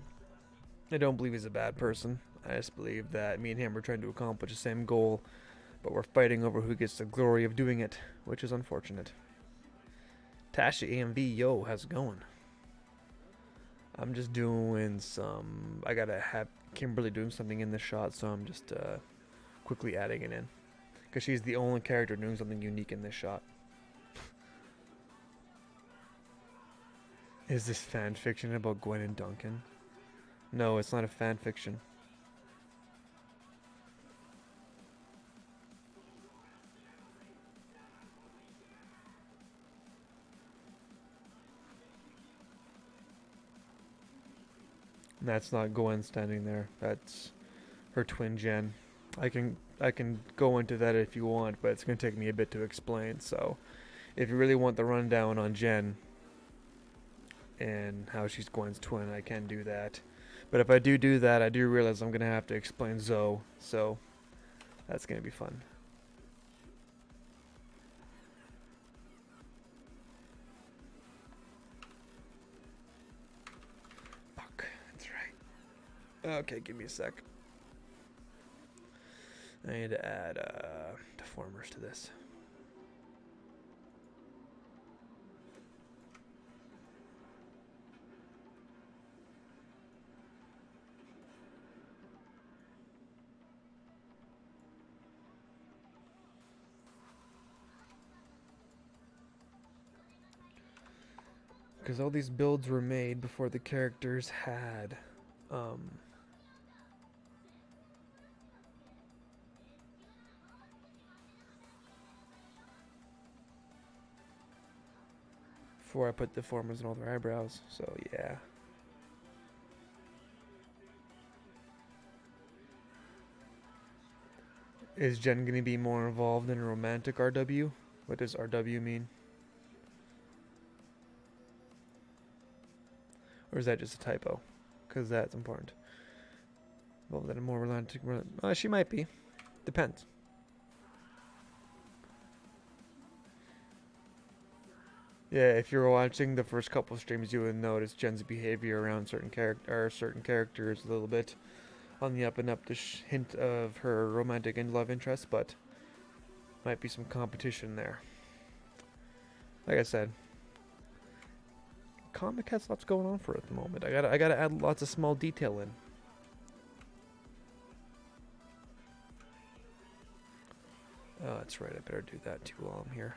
I don't believe he's a bad person. I just believe that me and him are trying to accomplish the same goal, but we're fighting over who gets the glory of doing it, which is unfortunate. Tasha AMV, yo, how's it going? I'm just doing some... I gotta have Kimberly doing something in the shot, so I'm just quickly adding it in. Because she's the only character doing something unique in this shot. Is this fan fiction about Gwen and Duncan? No, it's not a fan fiction. That's not Gwen standing there. That's her twin Jen. I can go into that if you want, but it's gonna take me a bit to explain. So, if you really want the rundown on Jen and how she's Gwen's twin, I can do that. But if I do that, I do realize I'm gonna have to explain Zoe. So, that's gonna be fun. Okay, give me a sec. I need to add deformers to this. Because all these builds were made before the characters had before I put deformers in all their eyebrows, so yeah. Is Jen gonna be more involved in a romantic RW? What does RW mean? Or is that just a typo? Because that's important. Well, then a more romantic... she might be. Depends. Yeah, if you're watching the first couple of streams, you would notice Jen's behavior around certain characters a little bit on the up and up. The hint of her romantic and love interest, but might be some competition there. Like I said, comic has lots going on for it at the moment. I gotta add lots of small detail in. Oh, that's right. I better do that too while I'm here.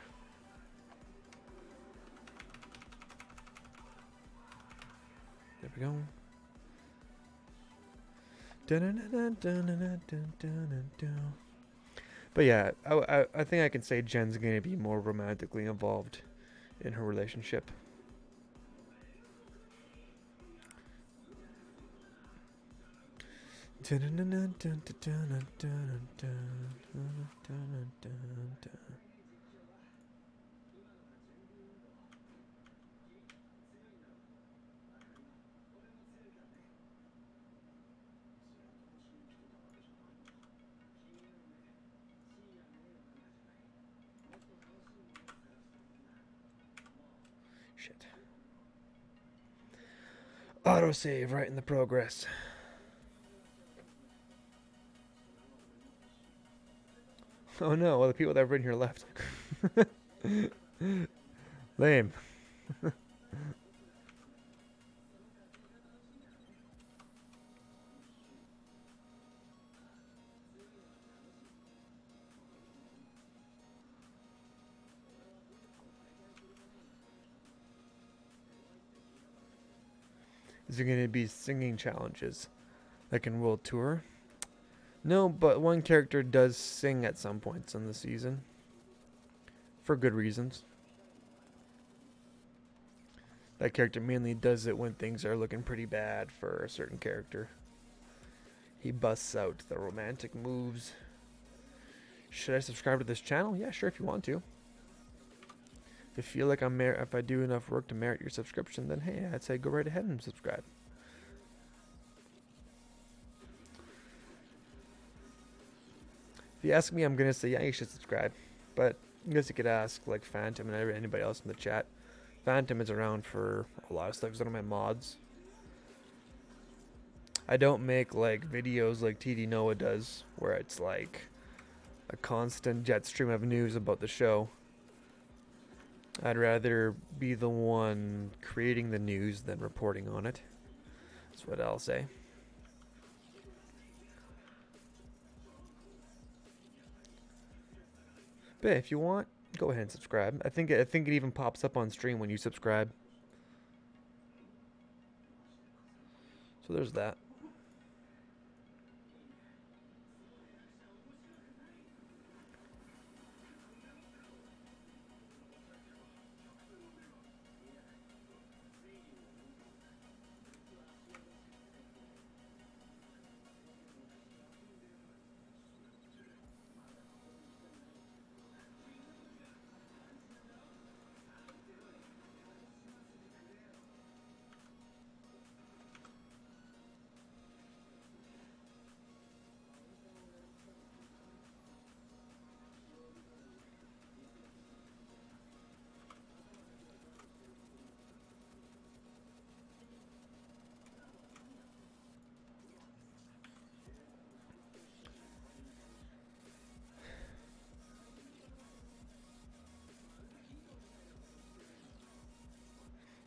There we go. But yeah, I think I can say Jen's going to be more romantically involved in her relationship. Shit. Autosave right in the progress. Oh no, well, the people that have written here left. Lame. Is there going to be singing challenges like in World Tour? No, but one character does sing at some points in the season. For good reasons. That character mainly does it when things are looking pretty bad for a certain character. He busts out the romantic moves. Should I subscribe to this channel? Yeah, sure, if you want to. If you feel like if I do enough work to merit your subscription, then hey, I'd say go right ahead and subscribe. If you ask me, I'm gonna say yeah, you should subscribe. But I guess you could ask like Phantom and anybody else in the chat. Phantom is around for a lot of stuff. He's one of my mods. I don't make like videos like TD Noah does, where it's like a constant jet stream of news about the show. I'd rather be the one creating the news than reporting on it. That's what I'll say. But if you want, go ahead and subscribe. I think it even pops up on stream when you subscribe. So there's that.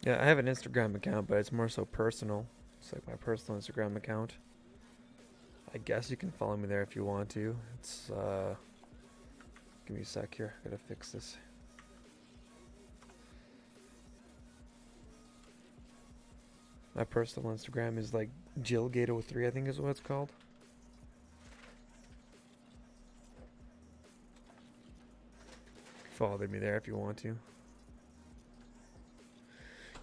Yeah, I have an Instagram account, but it's more so personal. It's like my personal Instagram account. I guess you can follow me there if you want to. It's give me a sec here. Gotta fix this. My personal Instagram is like JillGate03, I think is what it's called. Follow me there if you want to.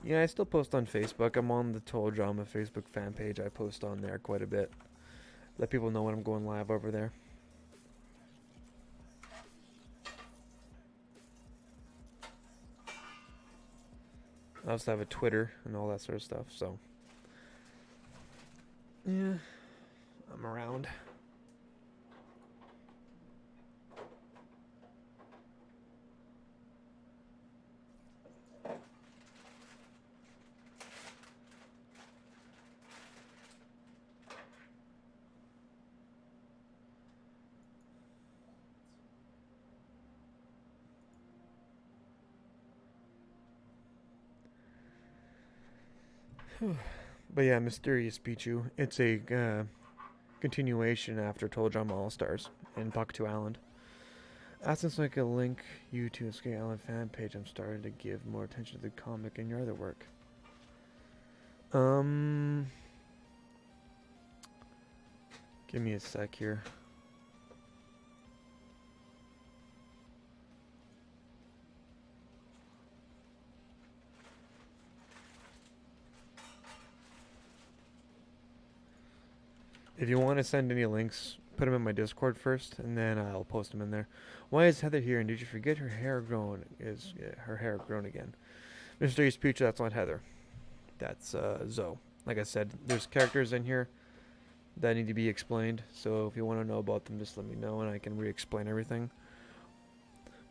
Yeah, I still post on Facebook. I'm on the Total Drama Facebook fan page. I post on there quite a bit. Let people know when I'm going live over there. I also have a Twitter and all that sort of stuff, so yeah, I'm around. But yeah, Mysterious Pichu. It's a continuation after Total Drama All Stars in Buckto Island. Since I can link you to Oskayi Island fan page, I'm starting to give more attention to the comic and your other work. Give me a sec here. If you want to send any links, put them in my Discord first, and then I'll post them in there. Why is Heather here? And did you forget her hair grown? Her hair grown again? Mr. East Future, that's not Heather. That's Zoe. Like I said, there's characters in here that need to be explained. So if you want to know about them, just let me know, and I can re-explain everything.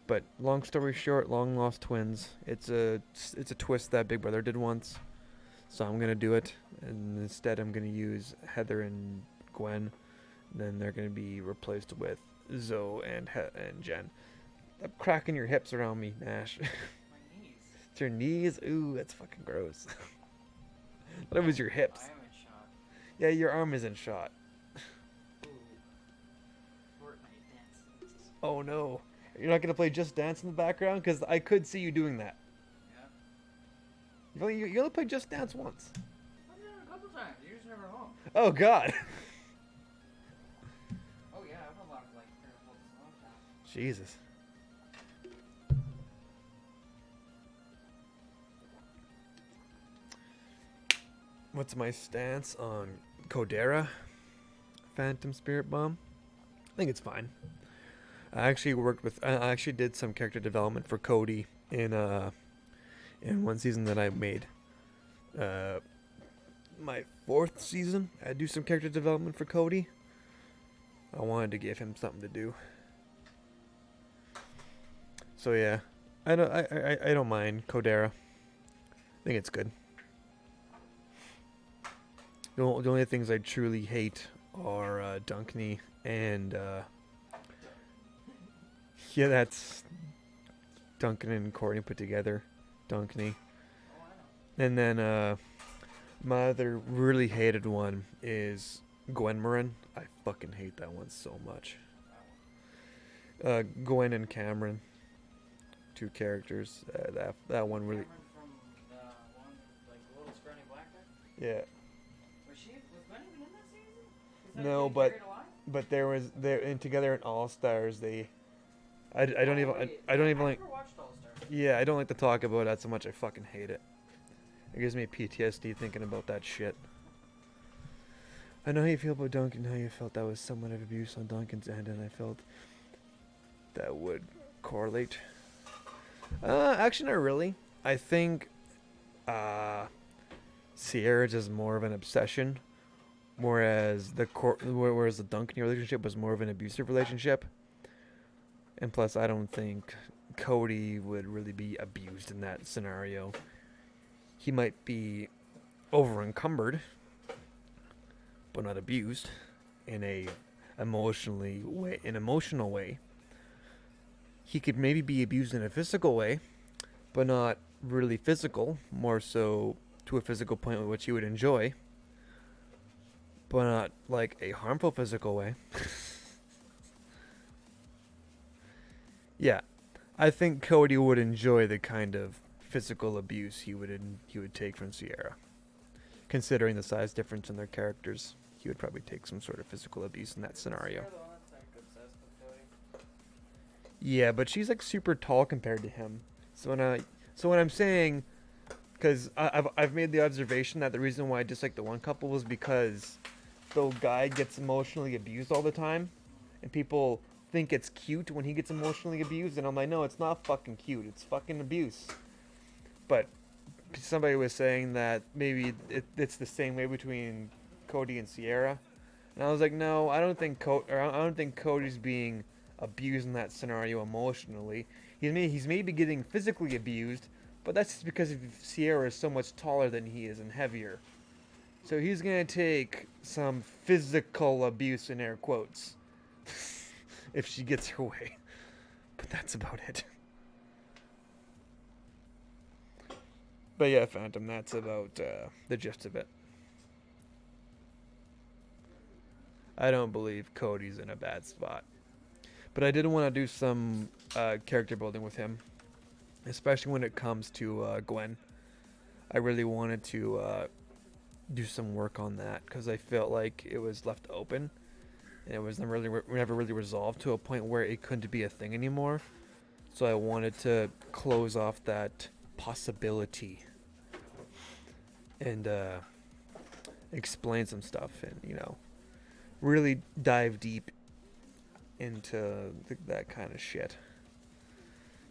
But long story short, long lost twins. It's a twist that Big Brother did once, so I'm gonna do it, and instead I'm gonna use Heather and Gwen. Then they're gonna be replaced with Zoe and Jen. Stop cracking your hips around me, Nash. My knees. It's your knees. Ooh, that's fucking gross. That was your hips. I am in shot. Yeah, your arm is in shot. Ooh. Fortnite dances. Oh no. You're not gonna play Just Dance in the background? Because I could see you doing that. Yeah. You only played Just Dance once. I've done it a couple times. You're just never home. Oh god. Oh yeah, I've unlocked like 3 or 4 songs now. Jesus. What's my stance on Codera? Phantom Spirit Bomb? I think it's fine. I actually did some character development for Cody in one season that I made. My 4th season, I do some character development for Cody. I wanted to give him something to do. So yeah, I don't mind Codera. I think it's good. The only things I truly hate are Dunkney and yeah, that's Duncan and Courtney put together. Dunkney. Oh, I know. And then my other really hated one is Gwenmarin. I fucking hate that one so much. Gwen and Cameron, 2 characters. That one really. Cameron from the one with, like the little scrawny black guy. Yeah. Was Gwen even in that season? Is that No, getting but carried away? they're in together in All Stars. I don't even Wait, I don't even like. never watched All Stars. Yeah, I don't like to talk about that so much. I fucking hate it. It gives me PTSD thinking about that shit. I know how you feel about Duncan, how you felt that was somewhat of abuse on Duncan's end, and I felt that would correlate. Actually, not really. I think Sierra's is more of an obsession, whereas the Duncan relationship was more of an abusive relationship. And plus, I don't think Cody would really be abused in that scenario. He might be over encumbered, but not abused in an emotional way. He could maybe be abused in a physical way, but not really physical, more so to a physical point with which he would enjoy, but not like a harmful physical way. Yeah, I think Cody would enjoy the kind of physical abuse he would take from Sierra. Considering the size difference in their characters, he would probably take some sort of physical abuse in that scenario. You're the one that's like obsessed with Cody. Yeah, but she's like super tall compared to him. So when I'm saying, because I've made the observation that the reason why I dislike the one couple was because the guy gets emotionally abused all the time, and people think it's cute when he gets emotionally abused, and I'm like, no, it's not fucking cute. It's fucking abuse. But somebody was saying that maybe it's the same way between Cody and Sierra, and I was like, no, I don't think Cody's being abused in that scenario emotionally. He's maybe getting physically abused, but that's just because Sierra is so much taller than he is and heavier. So he's gonna take some physical abuse in air quotes if she gets her way. But that's about it. But yeah, Phantom, that's about the gist of it. I don't believe Cody's in a bad spot. But I did want to do some character building with him, especially when it comes to Gwen. I really wanted to do some work on that because I felt like it was left open and it was never really resolved to a point where it couldn't be a thing anymore. So I wanted to close off that possibility and explain some stuff and, really dive deep into that kind of shit.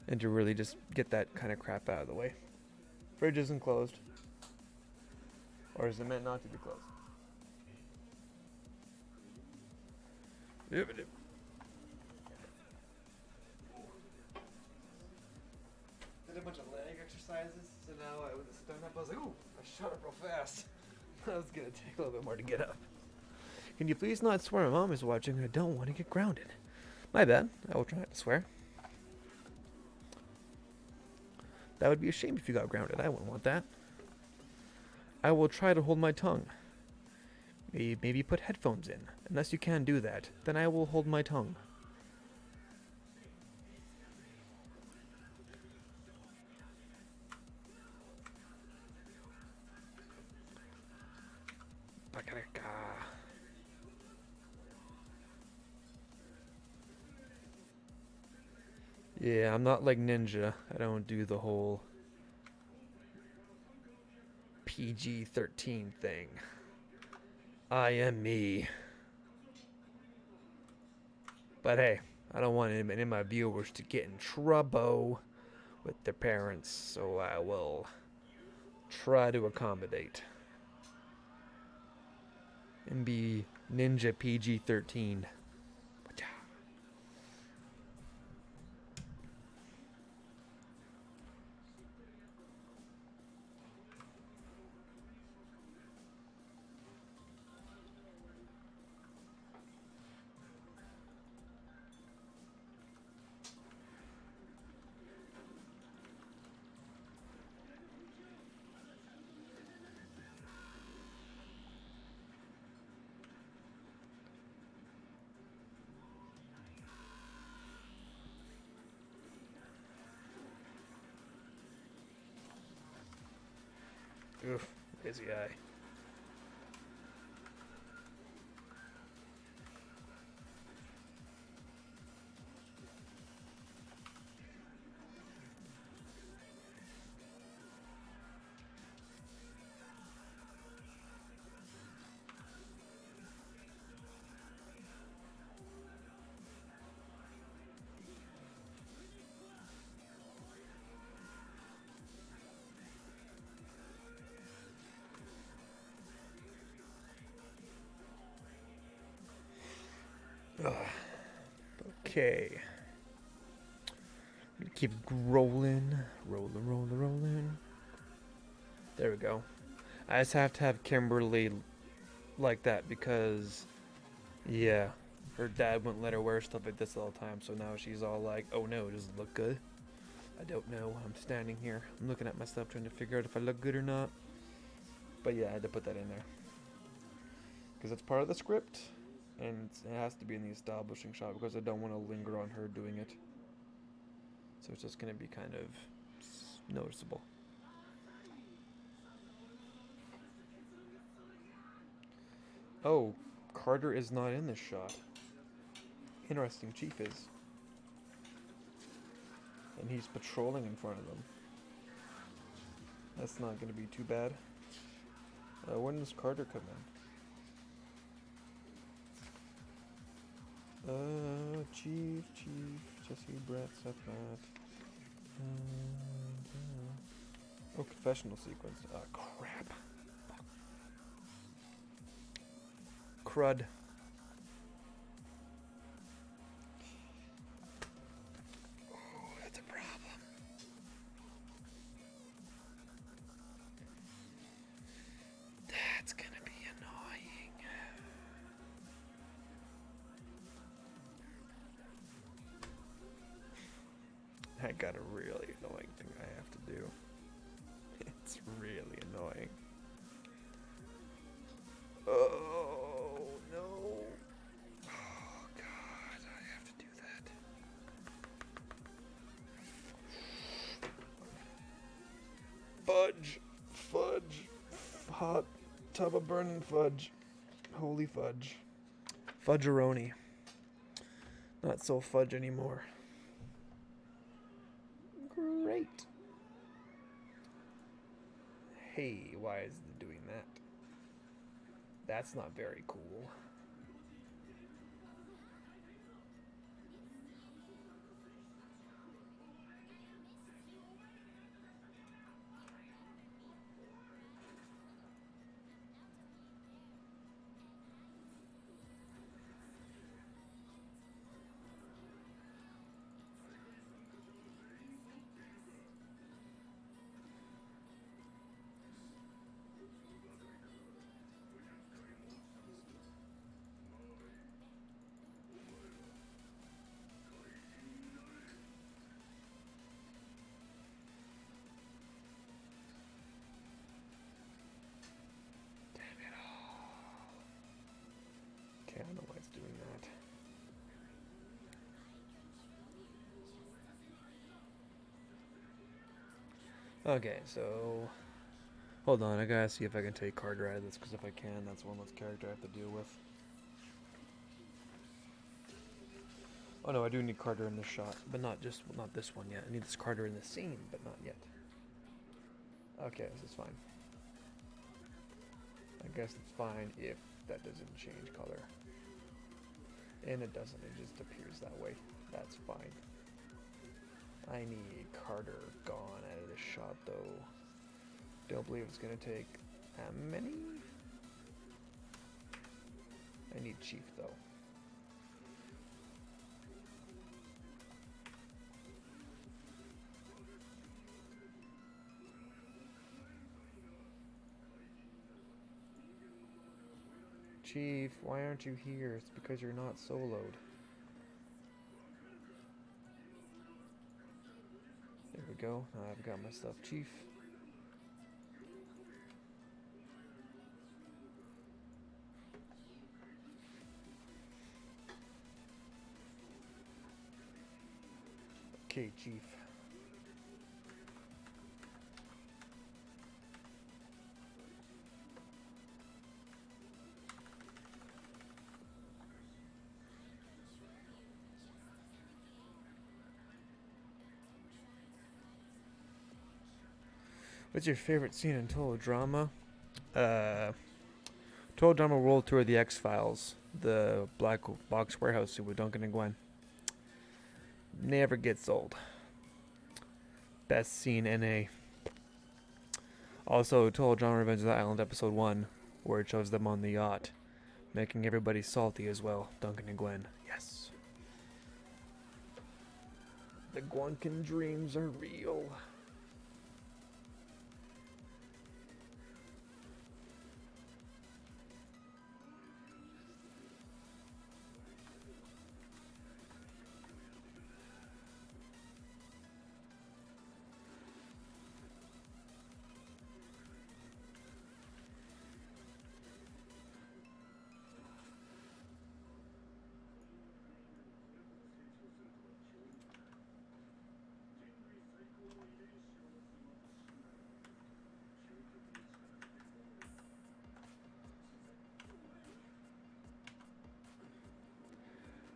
And to really just get that kind of crap out of the way. Fridge isn't closed. Or is it meant not to be closed? Yep. Did a bunch of leg exercises, so now I was stung up. I was like, ooh, I shot up real fast. I was gonna take a little bit more to get up. Can you please not swear? My mom is watching. I don't want to get grounded. My bad. I will try not to swear. That would be a shame if you got grounded. I wouldn't want that. I will try to hold my tongue. Maybe put headphones in. Unless you can do that, then I will hold my tongue. Yeah, I'm not like Ninja. I don't do the whole PG-13 thing. I am me. But hey, I don't want any of my viewers to get in trouble with their parents, so I will try to accommodate and be Ninja PG-13. Oof, busy eye. Ugh. Okay. Keep rolling. Rolling. There we go. I just have to have Kimberly like that because, yeah, her dad wouldn't let her wear stuff like this all the time. So now she's all like, oh no, does it look good? I don't know. I'm standing here. I'm looking at myself trying to figure out if I look good or not. But yeah, I had to put that in there. Because it's part of the script. And it has to be in the establishing shot because I don't want to linger on her doing it. So it's just going to be kind of noticeable. Oh, Carter is not in this shot. Interesting, Chief is. And he's patrolling in front of them. That's not going to be too bad. When does Carter come in? Chief, Jesse, Brett, Seth, Matt. Oh, confessional sequence. Crap. Crud. Oh, that's a problem. That's gonna be annoying. I got a really annoying thing I have to do. It's really annoying. Oh, no. Oh, God, I have to do that. Fudge. Hot tub of burning fudge. Holy fudge. Fudgeroni. Not so fudge anymore. Great. Hey, why is it doing that? That's not very cool. Okay, so hold on. I gotta see if I can take Carter out of this, because if I can, that's one less character I have to deal with. Oh no, I do need Carter in this shot, but not this one yet. I need this Carter in the scene, but not yet. Okay, this is fine. I guess it's fine if that doesn't change color. And it doesn't, it just appears that way. That's fine. I need Carter gone out of this shot though. Don't believe it's gonna take that many. I need Chief though. Chief, why aren't you here? It's because you're not soloed. There we go. Now I've got my stuff, Chief. Okay, Chief. What's your favorite scene in Total Drama? Total Drama World Tour of the X-Files. The black box warehouse scene with Duncan and Gwen. Never gets old. Best scene NA. Also, Total Drama Revenge of the Island episode 1, where it shows them on the yacht, making everybody salty as well. Duncan and Gwen. Yes. The Gwenkin dreams are real.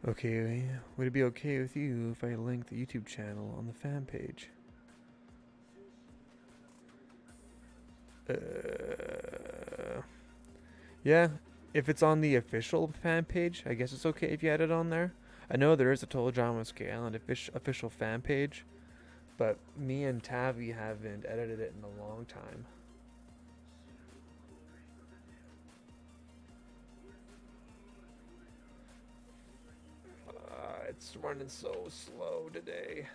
Okay, would it be okay with you if I link the YouTube channel on the fan page? Yeah, if it's on the official fan page, I guess it's okay if you add it on there. I know there is a Total Drama Oskayi Island official fan page, but me and Tavi haven't edited it in a long time. It's running so slow today.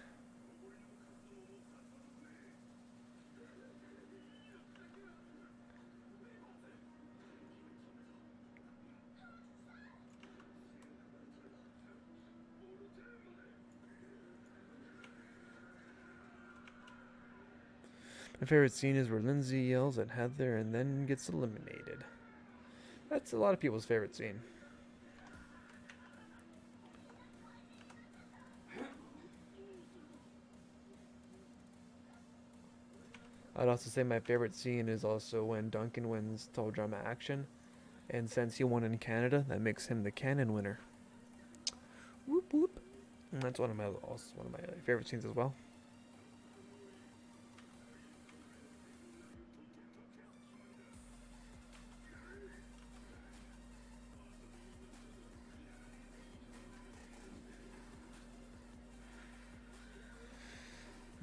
My favorite scene is where Lindsay yells at Heather and then gets eliminated. That's a lot of people's favorite scene. I'd also say my favorite scene is also when Duncan wins Total Drama Action, and since he won in Canada, that makes him the canon winner. Whoop whoop. And that's one of my favorite scenes as well.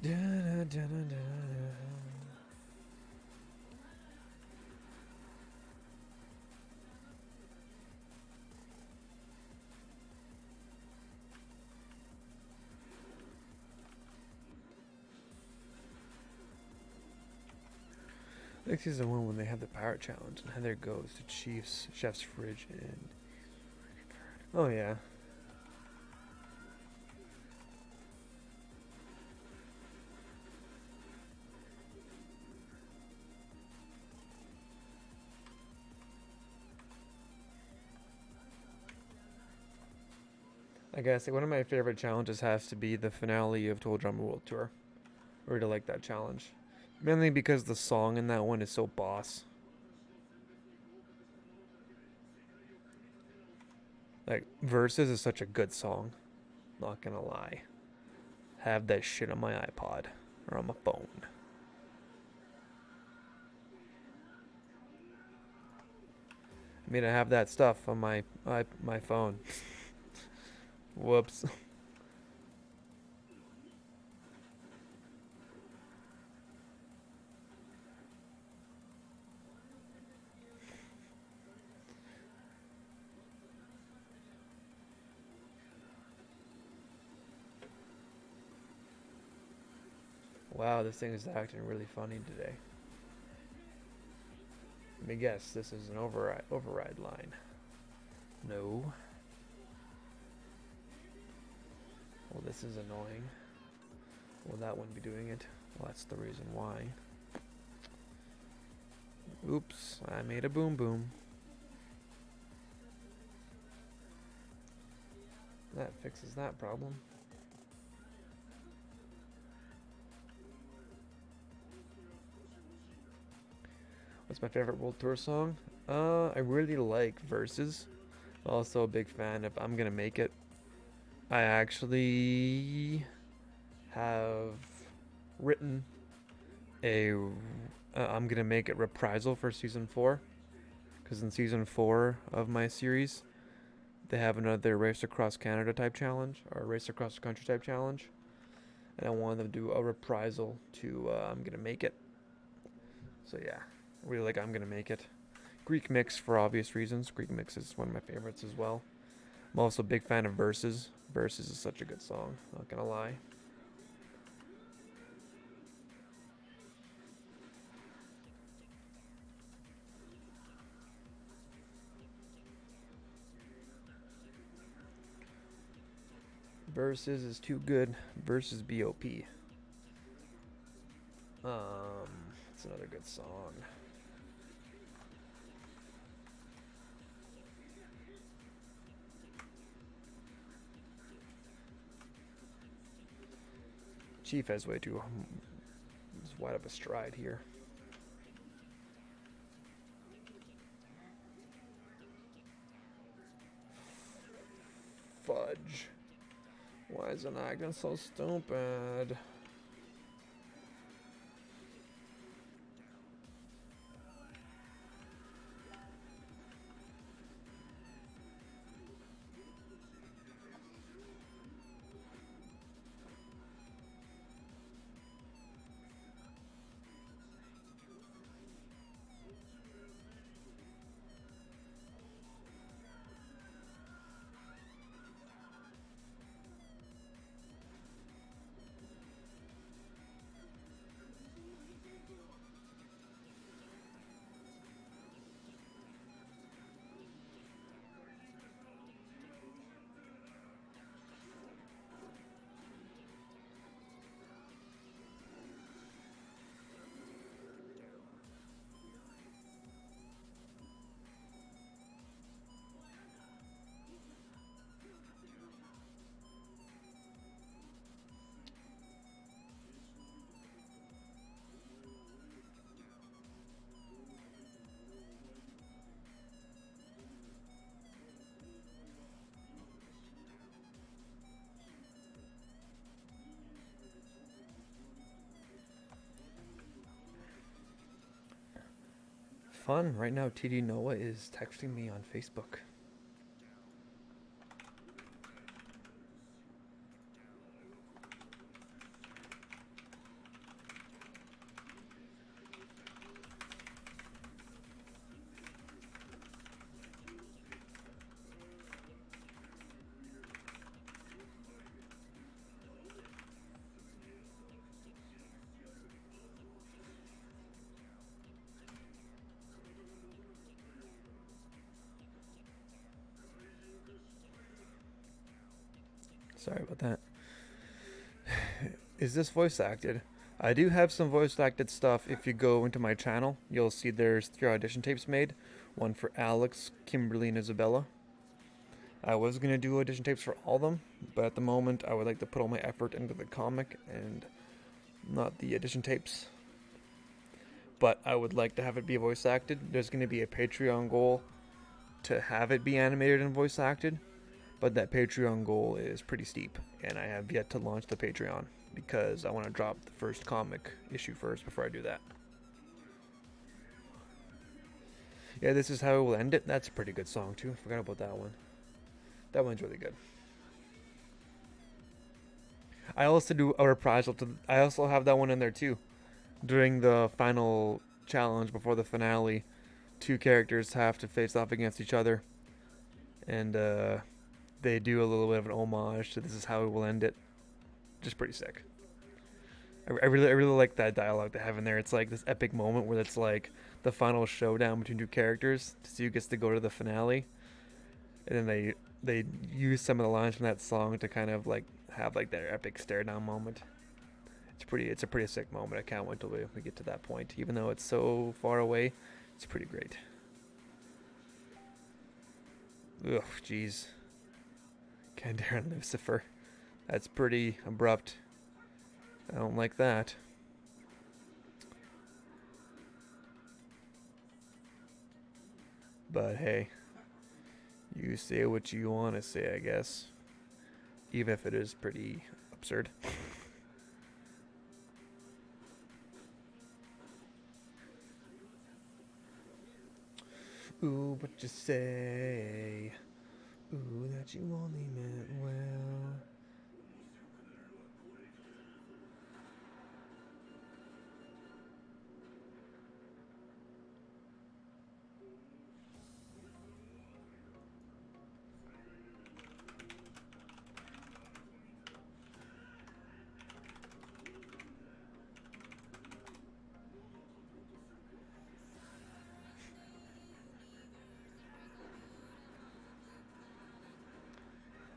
Da, da, da, da, da. Next is the one when they have the pirate challenge and Heather goes to Chef's fridge and oh yeah. I guess one of my favorite challenges has to be the finale of Total Drama World Tour. I really like that challenge. Mainly because the song in that one is so boss. Like, Versus is such a good song. Not gonna lie. Have that shit on my iPod or on my phone. I mean, I have that stuff on my phone. Whoops. Wow, this thing is acting really funny today. Let me guess, this is an override line. No. Well, this is annoying. Will that one be doing it? Well, that's the reason why. Oops, I made a boom boom. That fixes that problem. What's my favorite World Tour song? I really like Versus. Also a big fan of I'm Gonna Make It. I actually have written a I'm Gonna Make It reprisal for season 4. Because in season 4 of my series, they have another Race Across Canada type challenge, or Race Across the Country type challenge. And I wanted them to do a reprisal to I'm Gonna Make It. So yeah, I really like I'm Gonna Make It. Greek Mix for obvious reasons. Greek Mix is one of my favorites as well. I'm also a big fan of Versus. Versus is such a good song, not gonna lie. Versus is too good. Versus BOP. It's another good song. Chief has way too wide of a stride here. Fudge. Why is it acting so stupid? Fun. Right now, TD Noah is texting me on Facebook. Sorry about that. Is this voice acted? I do have some voice acted stuff. If you go into my channel, you'll see there's 3 audition tapes made. One for Alex, Kimberly, and Isabella. I was going to do audition tapes for all of them, but at the moment I would like to put all my effort into the comic and not the audition tapes. but I would like to have it be voice acted. There's going to be a Patreon goal to have it be animated and voice acted, but that Patreon goal is pretty steep, and I have yet to launch the Patreon because I want to drop the first comic issue first before I do that. Yeah, this is how it will end it. That's a pretty good song too. I forgot about that one. That one's really good. I also do a reprisal to. I also have that one in there too. During the final challenge before the finale, two characters have to face off against each other, and they do a little bit of an homage to "This Is How We Will End It." Just pretty sick. I really like that dialogue they have in there. It's like this epic moment where it's like the final showdown between two characters. So gets to go to the finale, and then they use some of the lines from that song to kind of like have like their epic stare down moment. It's a pretty sick moment. I can't wait till we get to that point. Even though it's so far away, it's pretty great. Ugh, jeez. Kandar and Lucifer. That's pretty abrupt. I don't like that. But hey, you say what you want to say, I guess. Even if it is pretty absurd. Ooh, what you say? Ooh, that you only meant well.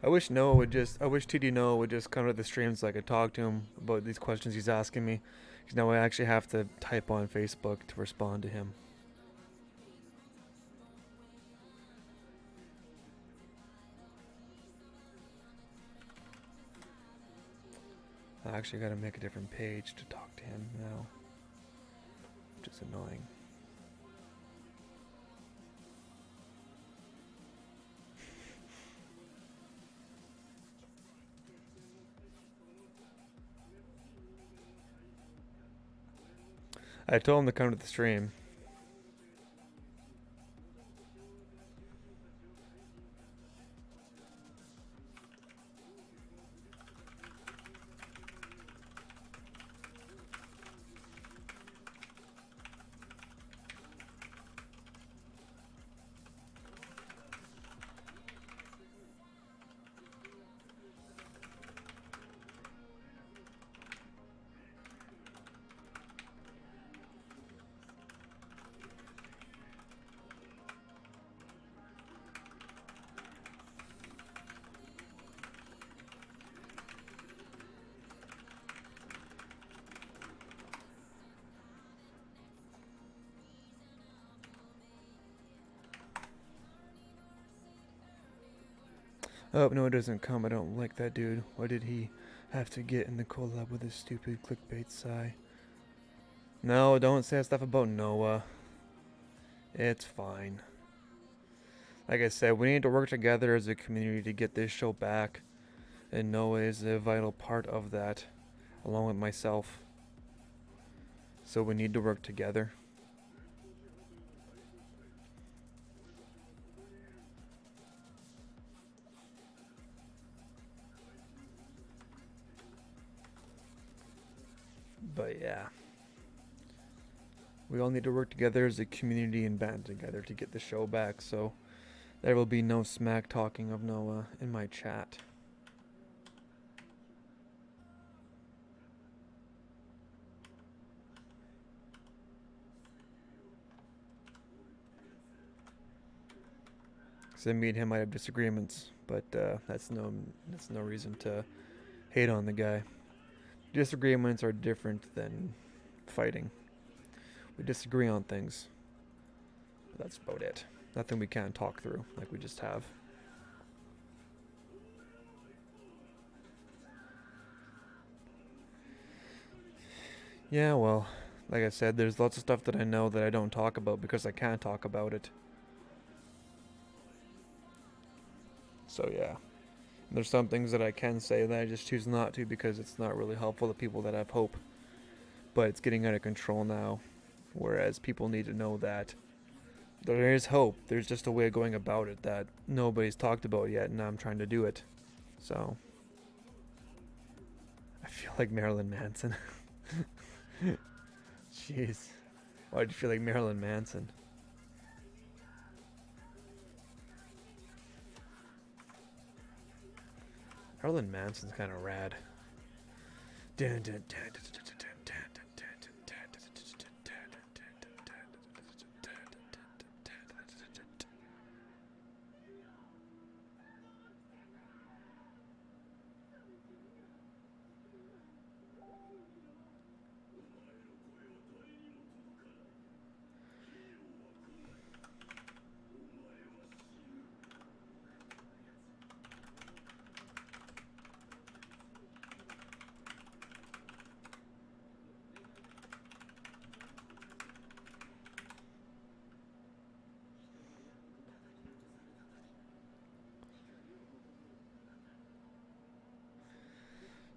I wish TD Noah would just come to the stream so I could talk to him about these questions he's asking me. Because now I actually have to type on Facebook to respond to him. I actually got to make a different page to talk to him now, which is annoying. I told him to come to the stream. Oh, no, it doesn't come. I don't like that dude. Why did he have to get in the collab with his stupid clickbait sigh? No, don't say stuff about Noah. It's fine. Like I said, we need to work together as a community to get this show back. And Noah is a vital part of that, along with myself. So we need to work together. But yeah. We all need to work together as a community and band together to get the show back, so there will be no smack talking of Noah in my chat. So me and him might have disagreements, but that's no reason to hate on the guy. Disagreements are different than fighting. We disagree on things. But that's about it. Nothing we can't talk through like we just have. Yeah, well, Like I said, there's lots of stuff that I know that I don't talk about because I can't talk about it. So yeah. There's some things that I can say that I just choose not to because it's not really helpful to people that have hope. But it's getting out of control now. Whereas people need to know that there is hope. There's just a way of going about it that nobody's talked about yet, and I'm trying to do it. So I feel like Marilyn Manson. Jeez. Why'd you feel like Marilyn Manson? Marilyn Manson's kind of rad.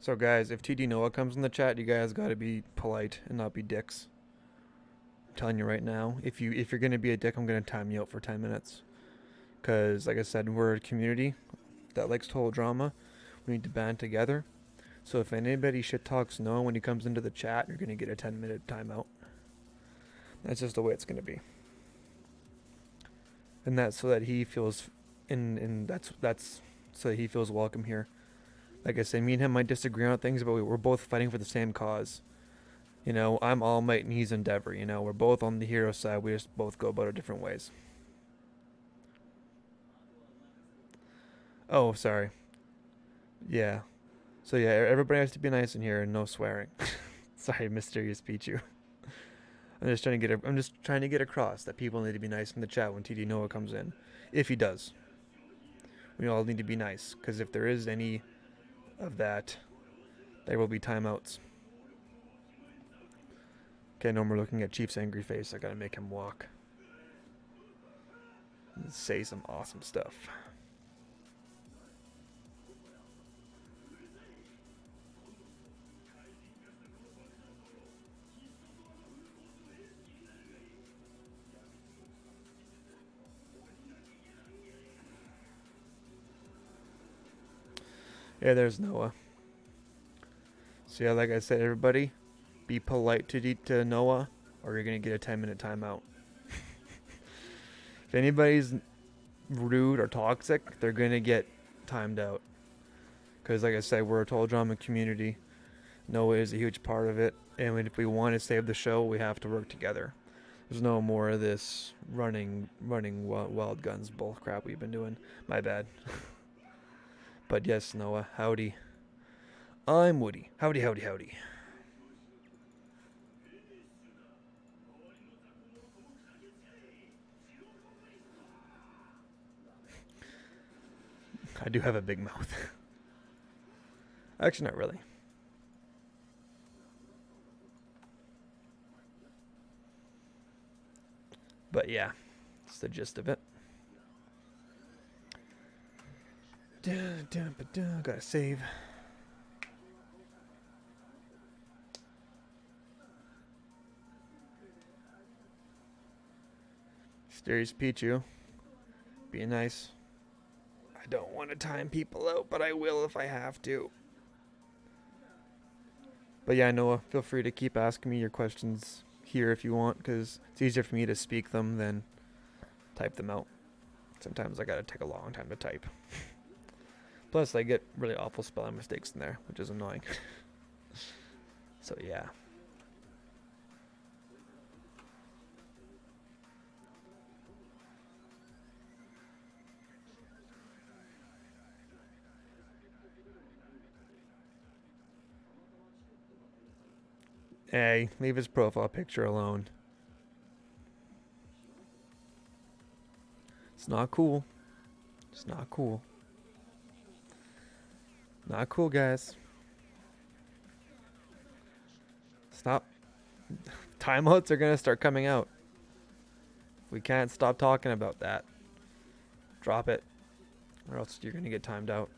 So guys, if TD Noah comes in the chat, you guys gotta be polite and not be dicks. I'm telling you right now, if you're gonna be a dick, I'm gonna time you out for 10 minutes. Cause like I said, we're a community that likes total drama. We need to band together. So if anybody shit talks Noah when he comes into the chat, you're gonna get a 10-minute timeout. That's just the way it's gonna be. And that's so that he feels that's so that he feels welcome here. Like I said, me and him might disagree on things, but we're both fighting for the same cause. You know, I'm All Might and he's Endeavor. You know, we're both on the hero side. We just both go about it different ways. Oh, sorry. Yeah. So yeah, everybody has to be nice in here and no swearing. Sorry, Mysterious Pichu. I'm just trying to get across that people need to be nice in the chat when TD Noah comes in, if he does. We all need to be nice, because if there is any of that, there will be timeouts. Okay, no more looking at Chief's angry face. I gotta make him walk. And say some awesome stuff. Yeah, there's Noah. So yeah, like I said, everybody, be polite to Noah, or you're gonna get a 10-minute timeout. If anybody's rude or toxic, they're gonna get timed out. Because like I said, we're a total drama community. Noah is a huge part of it, and if we want to save the show, we have to work together. There's no more of this running wild guns bull crap we've been doing. My bad. But yes, Noah, howdy. I'm Woody. Howdy, howdy, howdy. I do have a big mouth. Actually, not really. But yeah, that's the gist of it. Gotta save. Mysterious Pichu. Be nice. I don't want to time people out, but I will if I have to. But yeah, Noah, feel free to keep asking me your questions here if you want, because it's easier for me to speak them than type them out. Sometimes I gotta take a long time to type. Plus, I get really awful spelling mistakes in there, which is annoying. So yeah. Hey, leave his profile picture alone. It's not cool. It's not cool. Not cool, guys. Stop Timeouts are gonna start coming out. We can't stop talking about that. Drop it, or else you're gonna get timed out.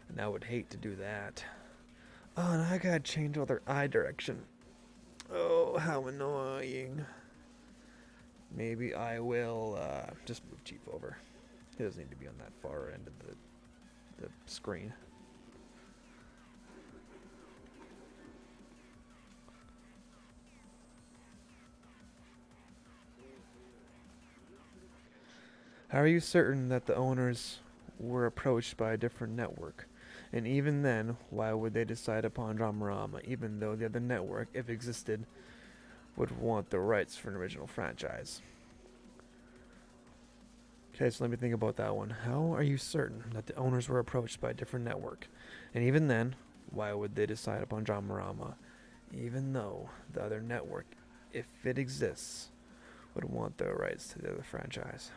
And I would hate to do that. Oh, and I gotta change all their eye direction. Oh, how annoying. Maybe I will just move Chief over. He doesn't need to be on that far end of the screen. How are you certain that the owners were approached by a different network? And even then, why would they decide upon Dramarama, even though the other network, if existed, would want the rights for an original franchise? Okay, so let me think about that one. How are you certain that the owners were approached by a different network? And even then, why would they decide upon Dramarama, even though the other network, if it exists, would want the rights to the other franchise?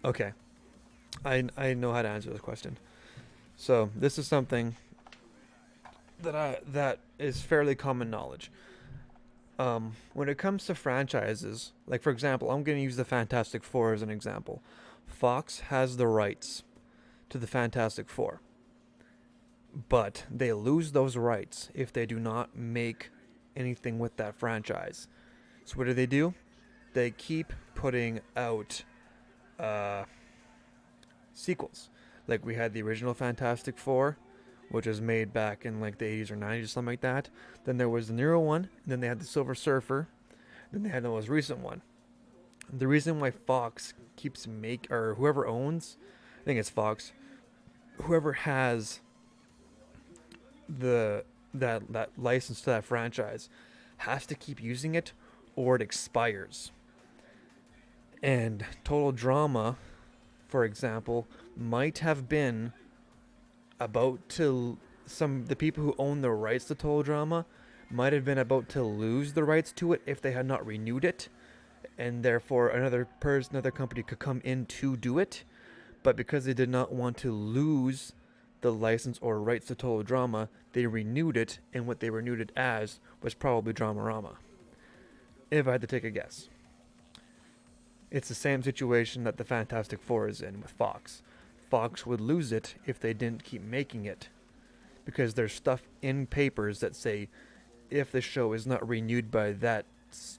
Okay, I know how to answer this question. So this is something that is fairly common knowledge. When it comes to franchises, like for example, I'm going to use the Fantastic Four as an example. Fox has the rights to the Fantastic Four, but they lose those rights if they do not make anything with that franchise. So what do? They keep putting out uh, sequels. Like we had the original Fantastic Four, which was made back in like the 80s or 90s or something like that. Then there was the newer one, and then they had the Silver Surfer, then they had the most recent one. The reason why Fox keeps or whoever owns, I think it's Fox, whoever has that license to that franchise has to keep using it or it expires. And Total Drama, for example, might have been about to the people who own the rights to Total Drama might have been about to lose the rights to it if they had not renewed it, and therefore another company could come in to do it. But because they did not want to lose the license or rights to Total Drama, they renewed it, and what they renewed it as was probably Dramarama. If I had to take a guess. It's the same situation that the Fantastic Four is in with Fox. Fox would lose it if they didn't keep making it, because there's stuff in papers that say if the show is not renewed by that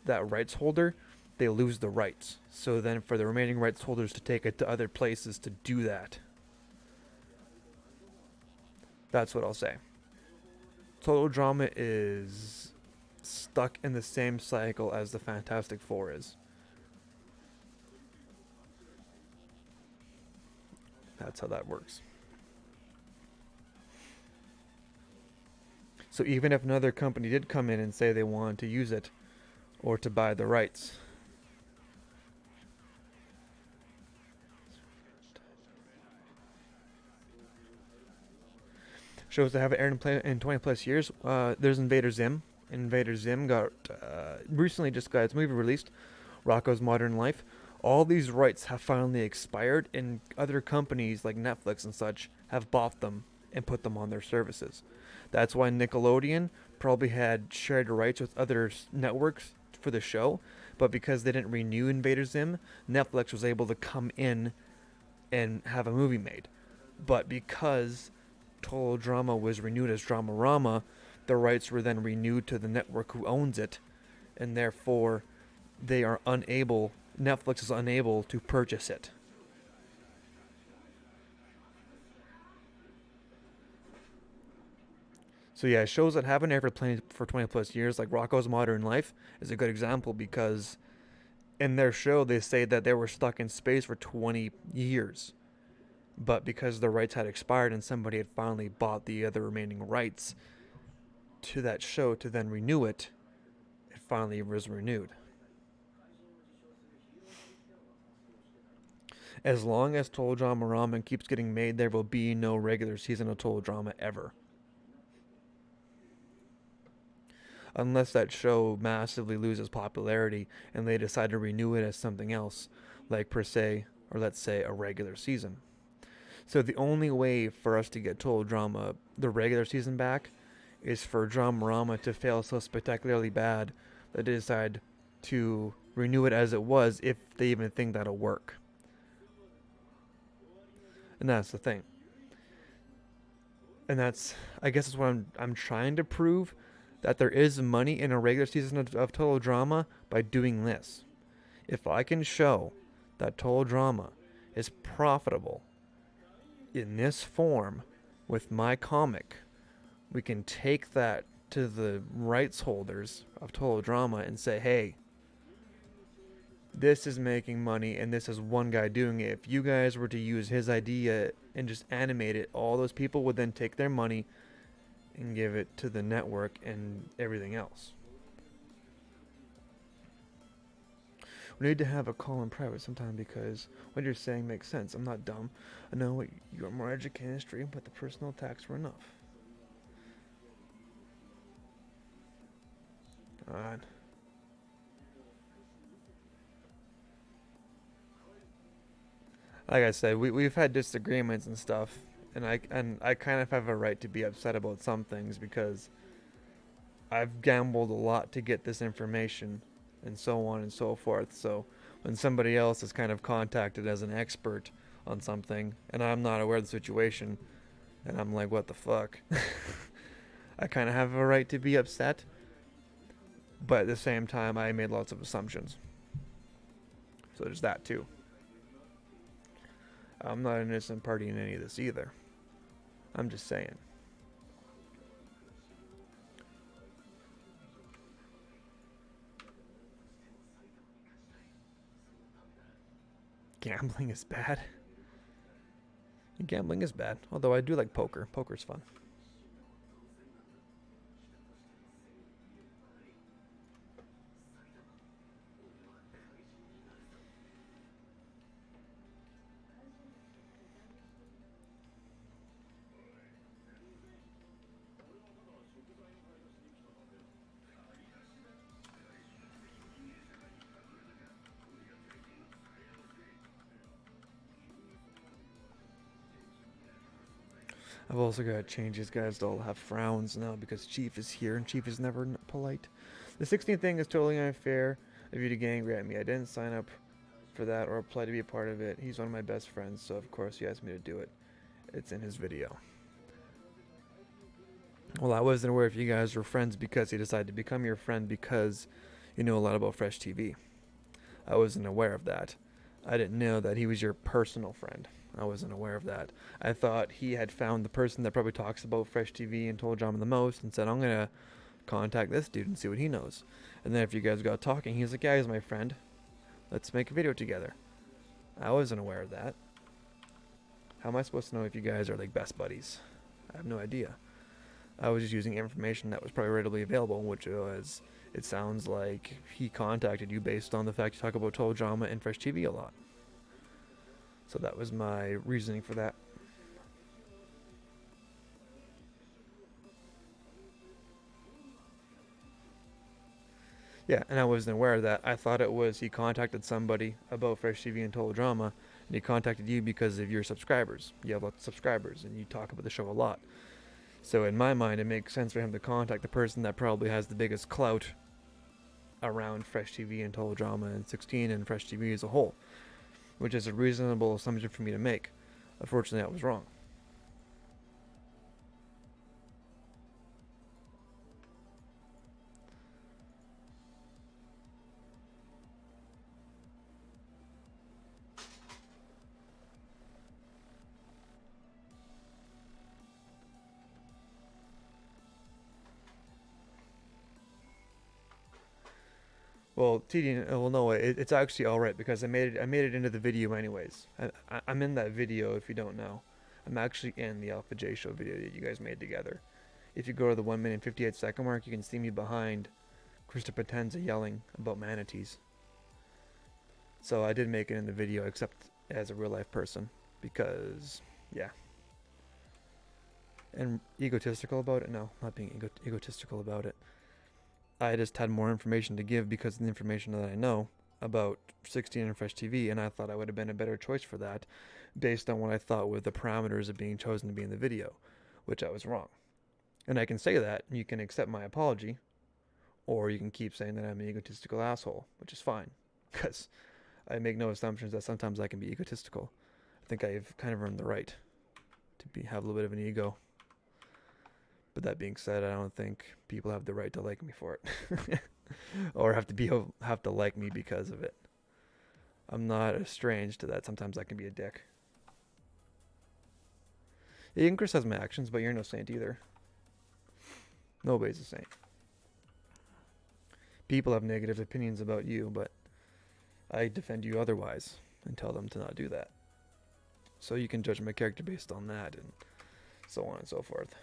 rights holder, they lose the rights. So then for the remaining rights holders to take it to other places to do that. That's what I'll say. Total Drama is stuck in the same cycle as the Fantastic Four is. That's how that works. So even if another company did come in and say they wanted to use it or to buy the rights, shows that have aired in 20 plus years, there's Invader Zim. Invader Zim got recently just got its movie released, Rocko's Modern Life. All these rights have finally expired, and other companies like Netflix and such have bought them and put them on their services. That's why Nickelodeon probably had shared rights with other networks for the show, but because they didn't renew Invader Zim, Netflix was able to come in and have a movie made. But because Total Drama was renewed as Dramarama, the rights were then renewed to the network who owns it, and therefore Netflix is unable to purchase it. So yeah, shows that haven't aired for 20 plus years, like Rocko's Modern Life, is a good example because in their show they say that they were stuck in space for 20 years. But because the rights had expired and somebody had finally bought the other remaining rights to that show to then renew it, it finally was renewed. As long as Total Drama Ramen keeps getting made, there will be no regular season of Total Drama ever. unless that show massively loses popularity and they decide to renew it as something else, like per se, or let's say a regular season. So the only way for us to get Total Drama, the regular season, back is for Dramarama to fail so spectacularly bad that they decide to renew it as it was, if they even think that'll work. And that's the thing. And that's, I guess, that's what I'm trying to prove, that there is money in a regular season of Total Drama by doing this. If I can show that Total Drama is profitable in this form with my comic, we can take that to the rights holders of Total Drama and say, hey, this is making money and this is one guy doing it. If you guys were to use his idea and just animate it, all those people would then take their money and give it to the network and everything else. We need to have a call in private sometime because what you're saying makes sense. I'm not dumb. I know you're more educated in history, but the personal attacks were enough. God. Like I said, we've had disagreements and stuff, and I kind of have a right to be upset about some things because I've gambled a lot to get this information, and so on and so forth. So when somebody else is kind of contacted as an expert on something, and I'm not aware of the situation, and I'm like, what the fuck? I kind of have a right to be upset, but at the same time, I made lots of assumptions. So there's that too. I'm not an innocent party in any of this either. I'm just saying. Gambling is bad. Gambling is bad. Although I do like poker. Poker's fun. I've also got to change these guys to all have frowns now because Chief is here and Chief is never polite. The 16th thing is totally unfair of you to get angry at me. I didn't sign up for that or apply to be a part of it. He's one of my best friends, so of course he asked me to do it. It's in his video. Well, I wasn't aware if you guys were friends because he decided to become your friend because you know a lot about Fresh TV. I wasn't aware of that. I didn't know that he was your personal friend. I wasn't aware of that. I thought he had found the person that probably talks about Fresh TV and told John the most and said, I'm going to contact this dude and see what he knows. And then if you guys got talking, he's like, yeah, he's my friend. Let's make a video together. I wasn't aware of that. How am I supposed to know if you guys are like best buddies? I have no idea. I was just using information that was probably readily available, which was, it sounds like he contacted you based on the fact you talk about Total Drama and Fresh TV a lot. So that was my reasoning for that. Yeah, and I wasn't aware of that. I thought it was he contacted somebody about Fresh TV and Total Drama, and he contacted you because of your subscribers. You have lots of subscribers, and you talk about the show a lot. So in my mind, it makes sense for him to contact the person that probably has the biggest clout around Fresh TV and Total Drama and 16 and Fresh TV as a whole, which is a reasonable assumption for me to make. Unfortunately, I was wrong. Well, TD, well, no, it's actually all right because I made it into the video anyways. I'm in that video if you don't know. I'm actually in the Alpha J Show video that you guys made together. If you go to the 1 minute 58 second mark, you can see me behind Christopher Tenza yelling about manatees. So I did make it in the video, except as a real life person, because yeah. And egotistical about it? No, not being egotistical about it. I just had more information to give because of the information that I know about 16 and Fresh TV, and I thought I would have been a better choice for that based on what I thought were the parameters of being chosen to be in the video, which I was wrong. And I can say that, and you can accept my apology, or you can keep saying that I'm an egotistical asshole, which is fine, because I make no assumptions that sometimes I can be egotistical. I think I've kind of earned the right to have a little bit of an ego. But that being said, I don't think people have the right to like me for it, or have to like me because of it. I'm not estranged to that. Sometimes I can be a dick. You can criticize my actions, but you're no saint either. Nobody's a saint. People have negative opinions about you, but I defend you otherwise and tell them to not do that. So you can judge my character based on that, and so on and so forth.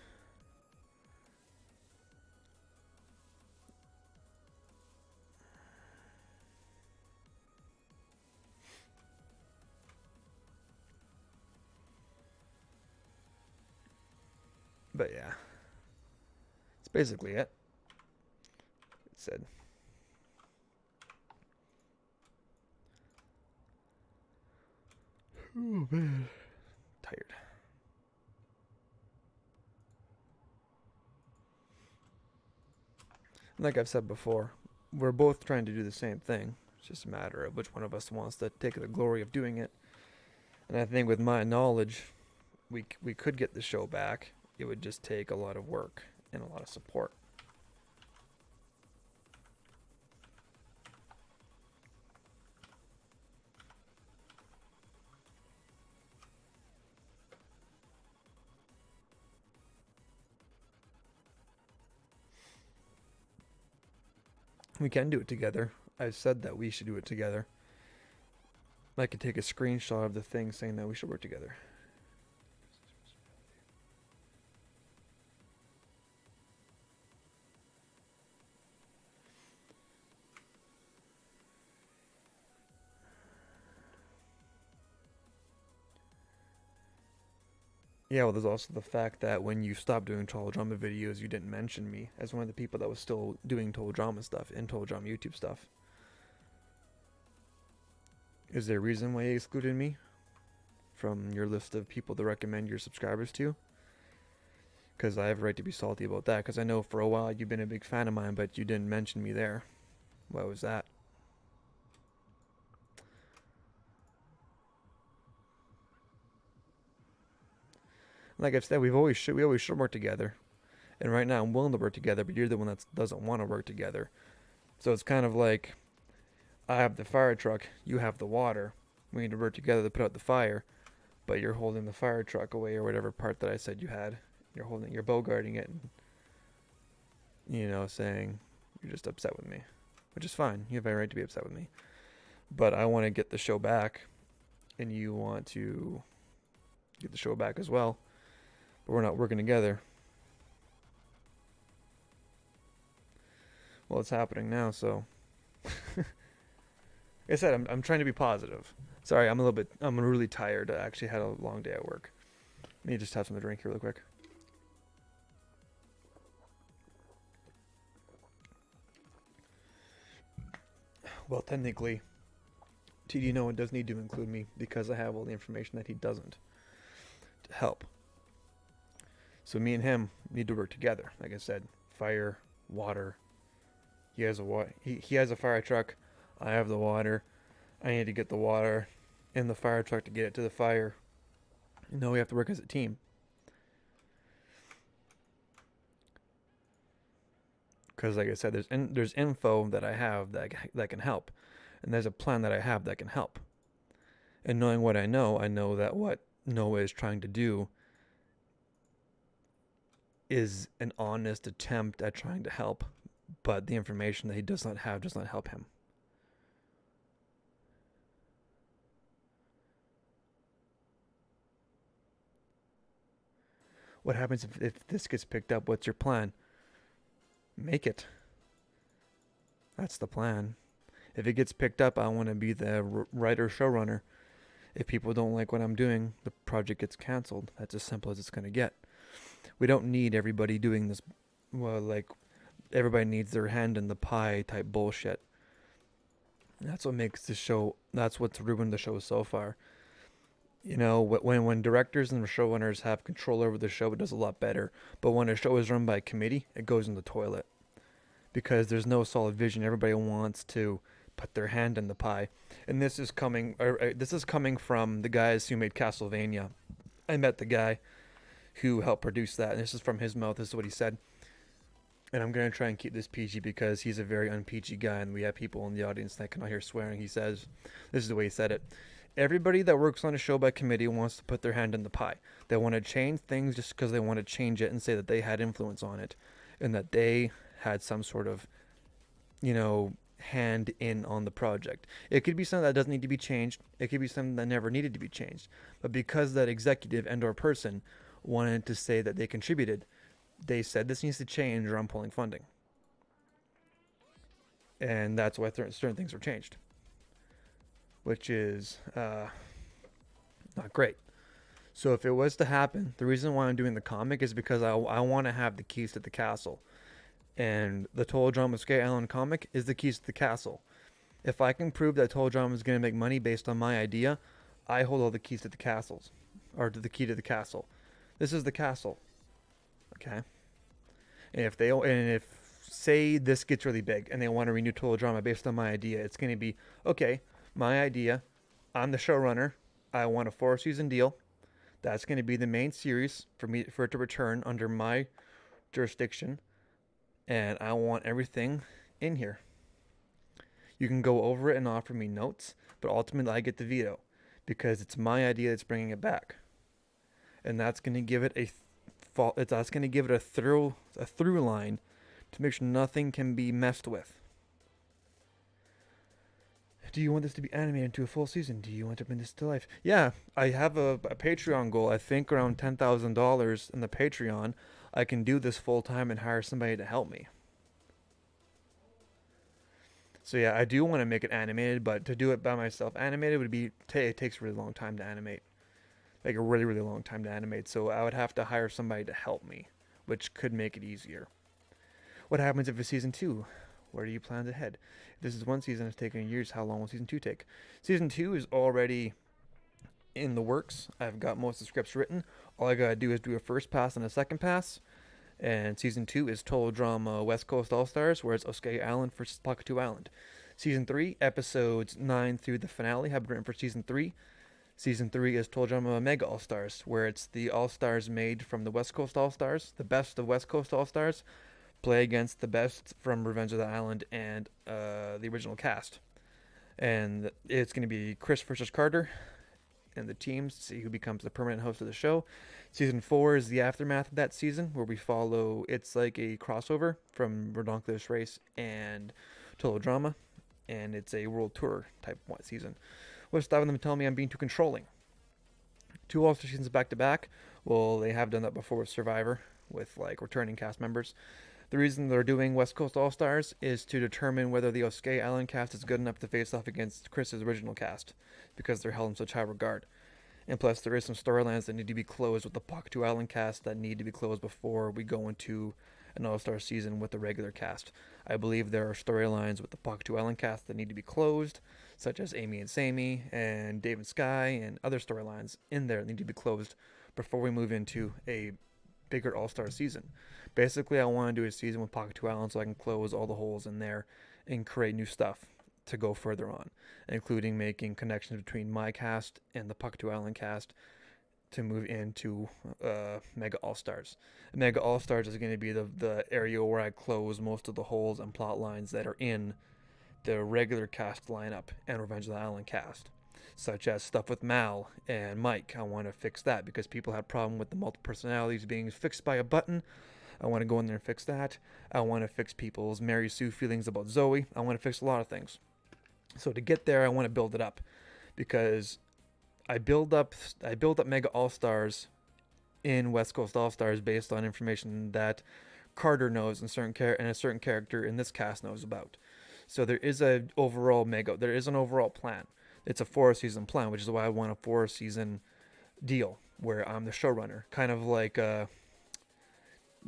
But yeah, that's basically it. It said. Oh man, tired. Like I've said before, we're both trying to do the same thing. It's just a matter of which one of us wants to take the glory of doing it. And I think with my knowledge, we could get the show back. It would just take a lot of work and a lot of support. We can do it together. I've said that we should do it together. I could take a screenshot of the thing saying that we should work together. Yeah, well, there's also the fact that when you stopped doing Total Drama videos, you didn't mention me as one of the people that was still doing Total Drama stuff and Total Drama YouTube stuff. Is there a reason why you excluded me from your list of people to recommend your subscribers to? Because I have a right to be salty about that, because I know for a while you've been a big fan of mine, but you didn't mention me there. Why was that? Like I've said, we always should work together. And right now I'm willing to work together, but you're the one that doesn't want to work together. So it's kind of like I have the fire truck, you have the water. We need to work together to put out the fire, but you're holding the fire truck away or whatever part that I said you had. You're bogarting it and, saying you're just upset with me, which is fine. You have every right to be upset with me. But I want to get the show back, and you want to get the show back as well. But we're not working together. Well, it's happening now, so. Like I said, I'm trying to be positive. Sorry, I'm really tired. I actually had a long day at work. Let me just have some to drink here real quick. Well, technically, TD Noah does need to include me because I have all the information that he doesn't to help. So me and him need to work together. Like I said, fire, water. He has a fire truck. I have the water. I need to get the water in the fire truck to get it to the fire. And now we have to work as a team. Because like I said, there's info that I have that can help. And there's a plan that I have that can help. And knowing what I know that what Noah is trying to do is an honest attempt at trying to help. But the information that he does not have does not help him. What happens if this gets picked up? What's your plan? Make it. That's the plan. If it gets picked up, I want to be the writer showrunner. If people don't like what I'm doing, the project gets canceled. That's as simple as it's going to get. We don't need everybody doing this, well, like everybody needs their hand in the pie type bullshit. That's what makes the show. That's what's ruined the show so far. You know, when directors and showrunners have control over the show, it does a lot better. But when a show is run by a committee, it goes in the toilet because there's no solid vision. Everybody wants to put their hand in the pie, and this is coming from the guys who made Castlevania. I met the guy who helped produce that, and this is from his mouth. This is what he said. And I'm gonna try and keep this PG because he's a very un-PG guy, and we have people in the audience that cannot hear swearing. He says, "This is the way he said it. Everybody that works on a show by committee wants to put their hand in the pie. They want to change things just because they want to change it and say that they had influence on it, and that they had some sort of, hand in on the project. It could be something that doesn't need to be changed. It could be something that never needed to be changed. But because that executive and/or person wanted to say that they contributed, they said this needs to change or I'm pulling funding. And that's why certain things were changed, which is not great. So if it was to happen, the reason why I'm doing the comic is because I want to have the keys to the castle. And the Total Drama Oskayi Island comic is the keys to the castle. If I can prove that Total Drama is going to make money based on my idea, I hold all the keys to the castles, or to the key to the castle. This is the castle, okay? And if say this gets really big and they want to renew Total Drama based on my idea, it's going to be okay. My idea, I'm the showrunner. I want a 4-season deal. That's going to be the main series for it to return under my jurisdiction, and I want everything in here. You can go over it and offer me notes, but ultimately I get the veto because it's my idea that's bringing it back, and that's going to give it a through line to make sure nothing can be messed with. Do you want this to be animated into a full season? Do you want to bring this to life? Yeah, I have a Patreon goal. I think around $10,000 in the Patreon. I can do this full time and hire somebody to help me. So yeah, I do want to make it animated, but to do it by myself, animated would be it takes a really long time to animate, like a really really long time to animate. So I would have to hire somebody to help me, which could make it easier. What happens if it's season 2? Where do you plan to head? If this is one season, it's taken years. How long will season 2 take? Season 2 is already in the works. I've got most of the scripts written. All I gotta do is do a first pass and a second pass. And season 2 is Total Drama West Coast All Stars, where it's Oskayi Island versus Pakatu Island. Season 3, episodes 9 through the finale have been written for season 3. Season 3 is Total Drama Mega All Stars, where it's the All Stars made from the West Coast All Stars, the best of West Coast All Stars, play against the best from Revenge of the Island and the original cast. And it's going to be Chris versus Carter and the teams to see who becomes the permanent host of the show. Season 4 is the aftermath of that season, where we follow, it's like a crossover from Redonkulous Race and Total Drama, and it's a world tour type season. What's stopping them telling me I'm being too controlling? 2 All-Star seasons back to back. Well, they have done that before with Survivor, with like returning cast members. The reason they're doing West Coast All-Stars is to determine whether the Oskayi Island cast is good enough to face off against Chris's original cast, because they're held in such high regard. And plus, there is some storylines that need to be closed with the Pakatu Island cast that need to be closed before we go into an All-Star season with the regular cast. I believe there are storylines with the Pakatu Island cast that need to be closed, such as Amy and Sammy and Dave and Sky and other storylines in there that need to be closed before we move into a bigger All-Star season. Basically, I want to do a season with Pakatu Island so I can close all the holes in there and create new stuff to go further on, including making connections between my cast and the Pakatu Island cast to move into Mega All-Stars. Mega All-Stars is going to be the area where I close most of the holes and plot lines that are in the regular cast lineup and Revenge of the Island cast, such as stuff with Mal and Mike. I want to fix that because people had a problem with the multiple personalities being fixed by a button. I want to go in there and fix that. I want to fix people's Mary Sue feelings about Zoe. I want to fix a lot of things. So to get there, I want to build it up, because I build up Mega All-Stars in West Coast All-Stars based on information that Carter knows and a certain character in this cast knows about. So there is an overall plan. It's a 4-season plan, which is why I want a 4-season deal where I'm the showrunner, kind of like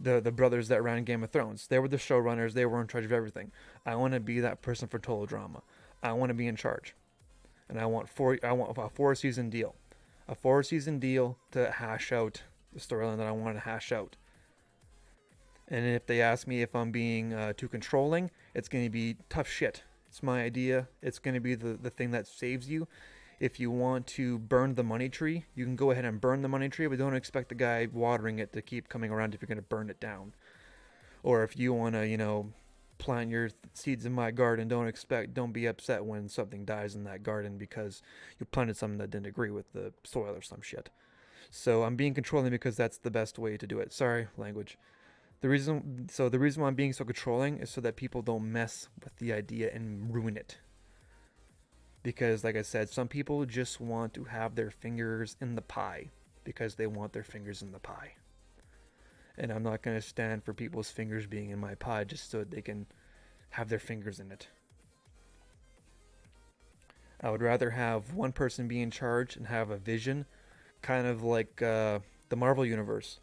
the brothers that ran Game of Thrones. They were the showrunners. They were in charge of everything. I want to be that person for total drama. I want to be in charge, and I want a 4 season deal, a 4 season deal to hash out the storyline that I want to hash out. And if they ask me if I'm being too controlling, it's going to be tough shit. It's my idea. It's going to be the thing that saves you. If you want to burn the money tree, you can go ahead and burn the money tree, but don't expect the guy watering it to keep coming around if you're going to burn it down. Or if you want to, plant your seeds in my garden, don't be upset when something dies in that garden because you planted something that didn't agree with the soil or some shit. So I'm being controlling because that's the best way to do it. Sorry, language. The reason why I'm being so controlling is so that people don't mess with the idea and ruin it. Because, like I said, some people just want to have their fingers in the pie because they want their fingers in the pie. And I'm not going to stand for people's fingers being in my pie just so that they can have their fingers in it. I would rather have one person be in charge and have a vision, kind of like the Marvel Universe.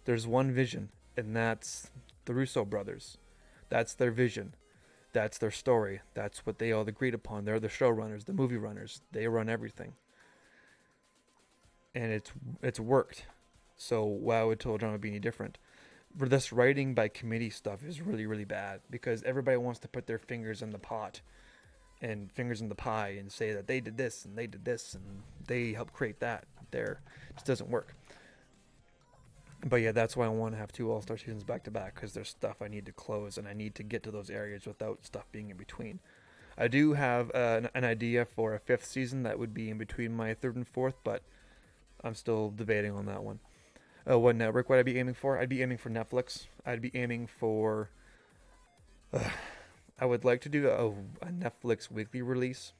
There's one vision, and that's the Russo brothers. That's their vision. That's their story. That's what they all agreed upon. They're the showrunners, the movie runners. They run everything. And it's worked. So why would Total Drama be any different? This writing by committee stuff is really, really bad because everybody wants to put their fingers in the pot and fingers in the pie and say that they did this and they did this and they helped create that. There, it just doesn't work. But yeah, that's why I want to have 2 All-Star seasons back to back because there's stuff I need to close and I need to get to those areas without stuff being in between. I do have an idea for a 5th season that would be in between my 3rd and 4th, but I'm still debating on that one. What network would I be aiming for? I'd be aiming for Netflix. I'd be aiming for... I would like to do a Netflix weekly release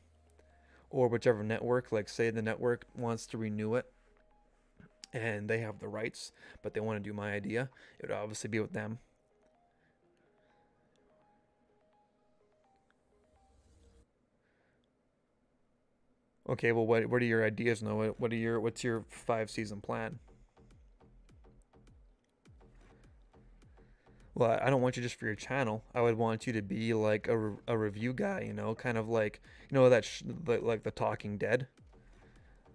or whichever network. Like, say the network wants to renew it and they have the rights, but they want to do my idea. It would obviously be with them. Okay, well, what are your ideas, Noah? What's your 5 season plan? Well, I don't want you just for your channel. I would want you to be like a review guy, kind of like, like the Talking Dead.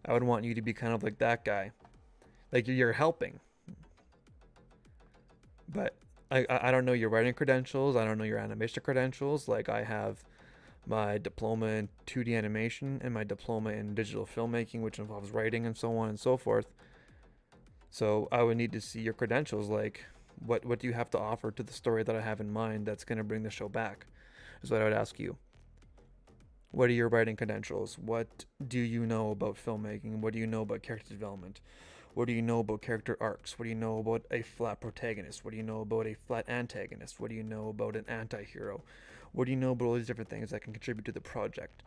I would want you to be kind of like that guy. Like you're helping. But I don't know your writing credentials. I don't know your animation credentials. Like I have my diploma in 2D animation and my diploma in digital filmmaking, which involves writing and so on and so forth. So I would need to see your credentials. Like, what do you have to offer to the story that I have in mind that's going to bring the show back? Is what I would ask you. What are your writing credentials? What do you know about filmmaking? What do you know about character development? What do you know about character arcs? What do you know about a flat protagonist? What do you know about a flat antagonist? What do you know about an anti-hero? What do you know about all these different things that can contribute to the project?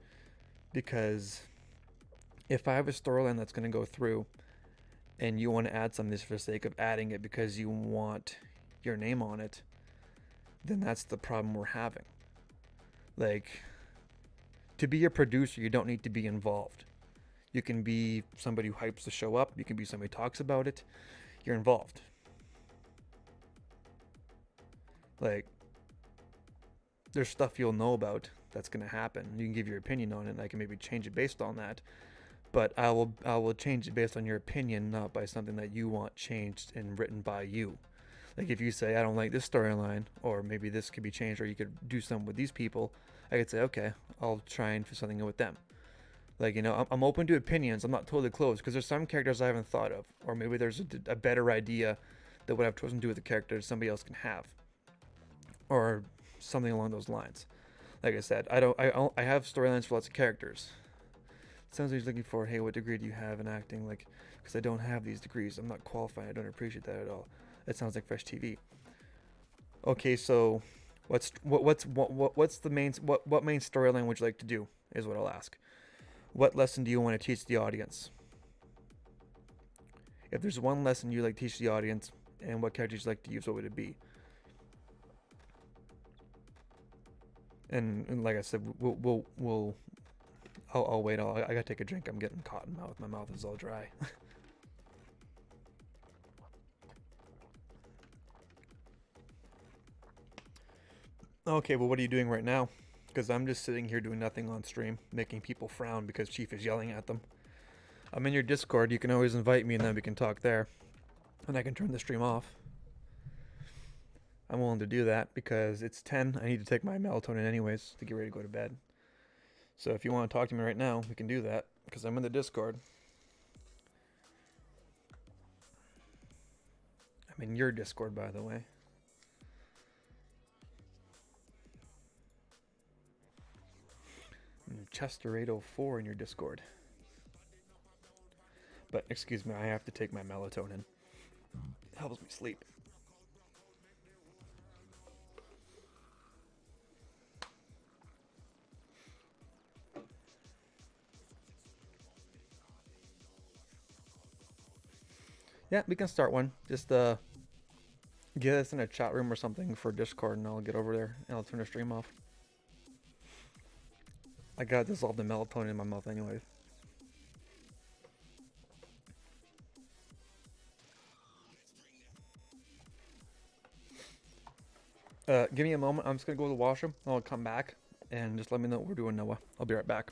Because if I have a storyline that's going to go through and you want to add something just for the sake of adding it because you want your name on it, then that's the problem we're having. Like, to be a producer, you don't need to be involved. You can be somebody who hypes the show up. You can be somebody who talks about it. You're involved. Like, there's stuff you'll know about that's going to happen. You can give your opinion on it, and I can maybe change it based on that. But I will change it based on your opinion, not by something that you want changed and written by you. Like if you say, I don't like this storyline, or maybe this could be changed, or you could do something with these people, I could say, okay, I'll try and do something with them. Like, I'm open to opinions. I'm not totally closed because there's some characters I haven't thought of, or maybe there's a better idea that what I've chosen to do with the character somebody else can have, or something along those lines. Like I said, I have storylines for lots of characters. Sounds like he's looking for, hey, what degree do you have in acting? Like, because I don't have these degrees. I'm not qualified. I don't appreciate that at all. That sounds like fresh TV. Okay, so what's the main what main storyline would you like to do? Is what I'll ask. What lesson do you want to teach the audience? If there's one lesson you like to teach the audience, and what characters you like to use, what would it be? And like I said, I'll wait. I gotta take a drink. I'm getting cotton mouth. My mouth is all dry. Okay, well, what are you doing right now? Because I'm just sitting here doing nothing on stream, making people frown because Chief is yelling at them. I'm in your Discord. You can always invite me, and then we can talk there, and I can turn the stream off. I'm willing to do that because it's 10. I need to take my melatonin anyways to get ready to go to bed. So if you want to talk to me right now, we can do that because I'm in the Discord. I'm in your Discord, by the way. Chester 804 in your Discord. But excuse me, I have to take my melatonin. It helps me sleep. Yeah, we can start one. Just get us in a chat room or something for Discord, and I'll get over there and I'll turn the stream off. I gotta dissolve the melatonin in my mouth anyway. Give me a moment. I'm just gonna go to the washroom. I'll come back and just let me know what we're doing, Noah. I'll be right back.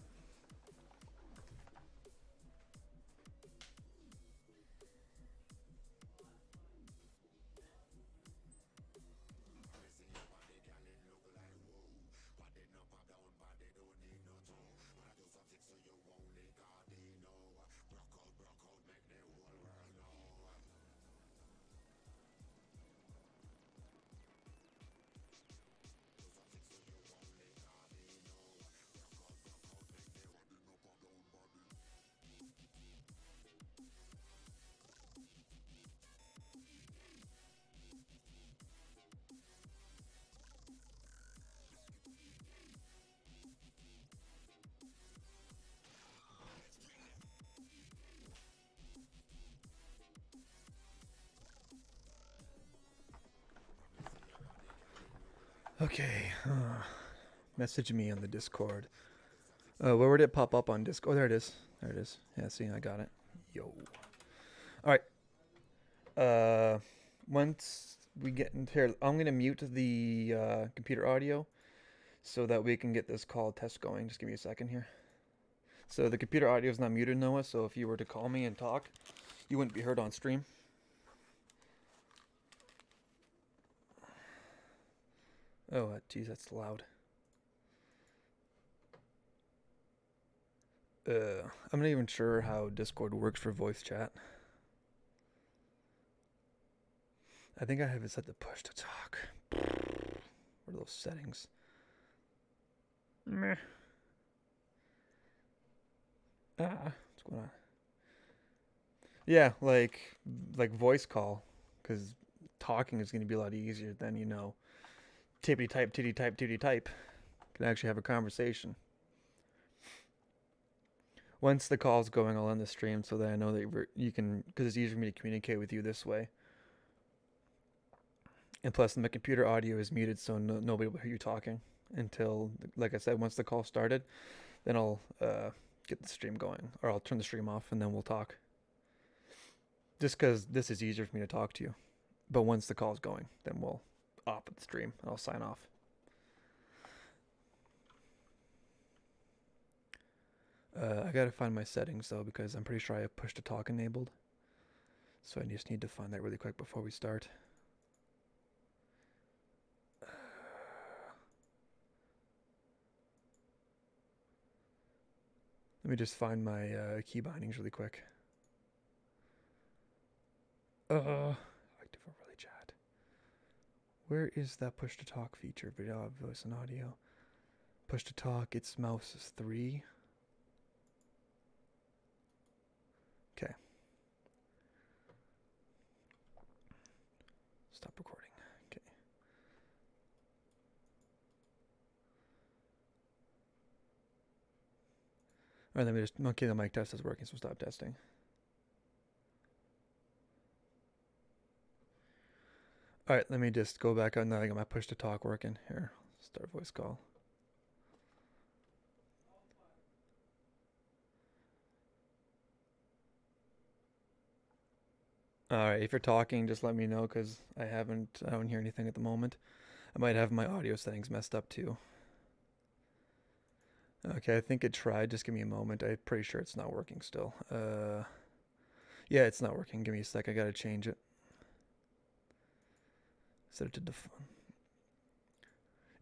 Okay. Message me on the Discord. Where would it pop up on Discord? Oh, there it is. There it is. Yeah, see, I got it. Yo. All right. Once we get into here, I'm gonna mute the computer audio so that we can get this call test going. Just give me a second here. So the computer audio is not muted, Noah. So if you were to call me and talk, you wouldn't be heard on stream. Oh, geez, that's loud. I'm not even sure how Discord works for voice chat. I think I have it set to push to talk. What are those settings? Meh. What's going on? Yeah, like voice call, because talking is going to be a lot easier than tippity type, titty type, titty type. Can actually have a conversation. Once the call's going, I'll end the stream so that I know that you can, because it's easier for me to communicate with you this way. And plus, my computer audio is muted, so nobody will hear you talking until, like I said, once the call started, then I'll get the stream going, or I'll turn the stream off, and then we'll talk. Just because this is easier for me to talk to you. But once the call's going, then we'll off the stream. I'll sign off. I gotta find my settings though, because I'm pretty sure I have push to talk enabled. So I just need to find that really quick before we start. Let me just find my key bindings really quick. Active overlay chat. Where is that push to talk feature? Video, voice, and audio. Push to talk. Its mouse is 3. Okay. Stop recording. Okay. Alright, let me just. Okay, the mic test is working, so stop testing. Alright, let me just go back on. Now I got my push to talk working. Here, start voice call. Alright, if you're talking, just let me know because I don't hear anything at the moment. I might have my audio settings messed up too. Okay, I think it tried. Just give me a moment. I'm pretty sure it's not working still. Yeah, it's not working. Give me a sec. I gotta change it. Set it to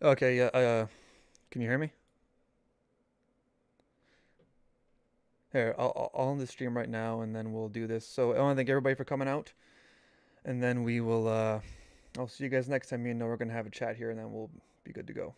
Okay, yeah. Can you hear me? Here, I'll end the stream right now, and then we'll do this. So I want to thank everybody for coming out, and then we will. I'll see you guys next time. Me and Noah are gonna have a chat here, and then we'll be good to go.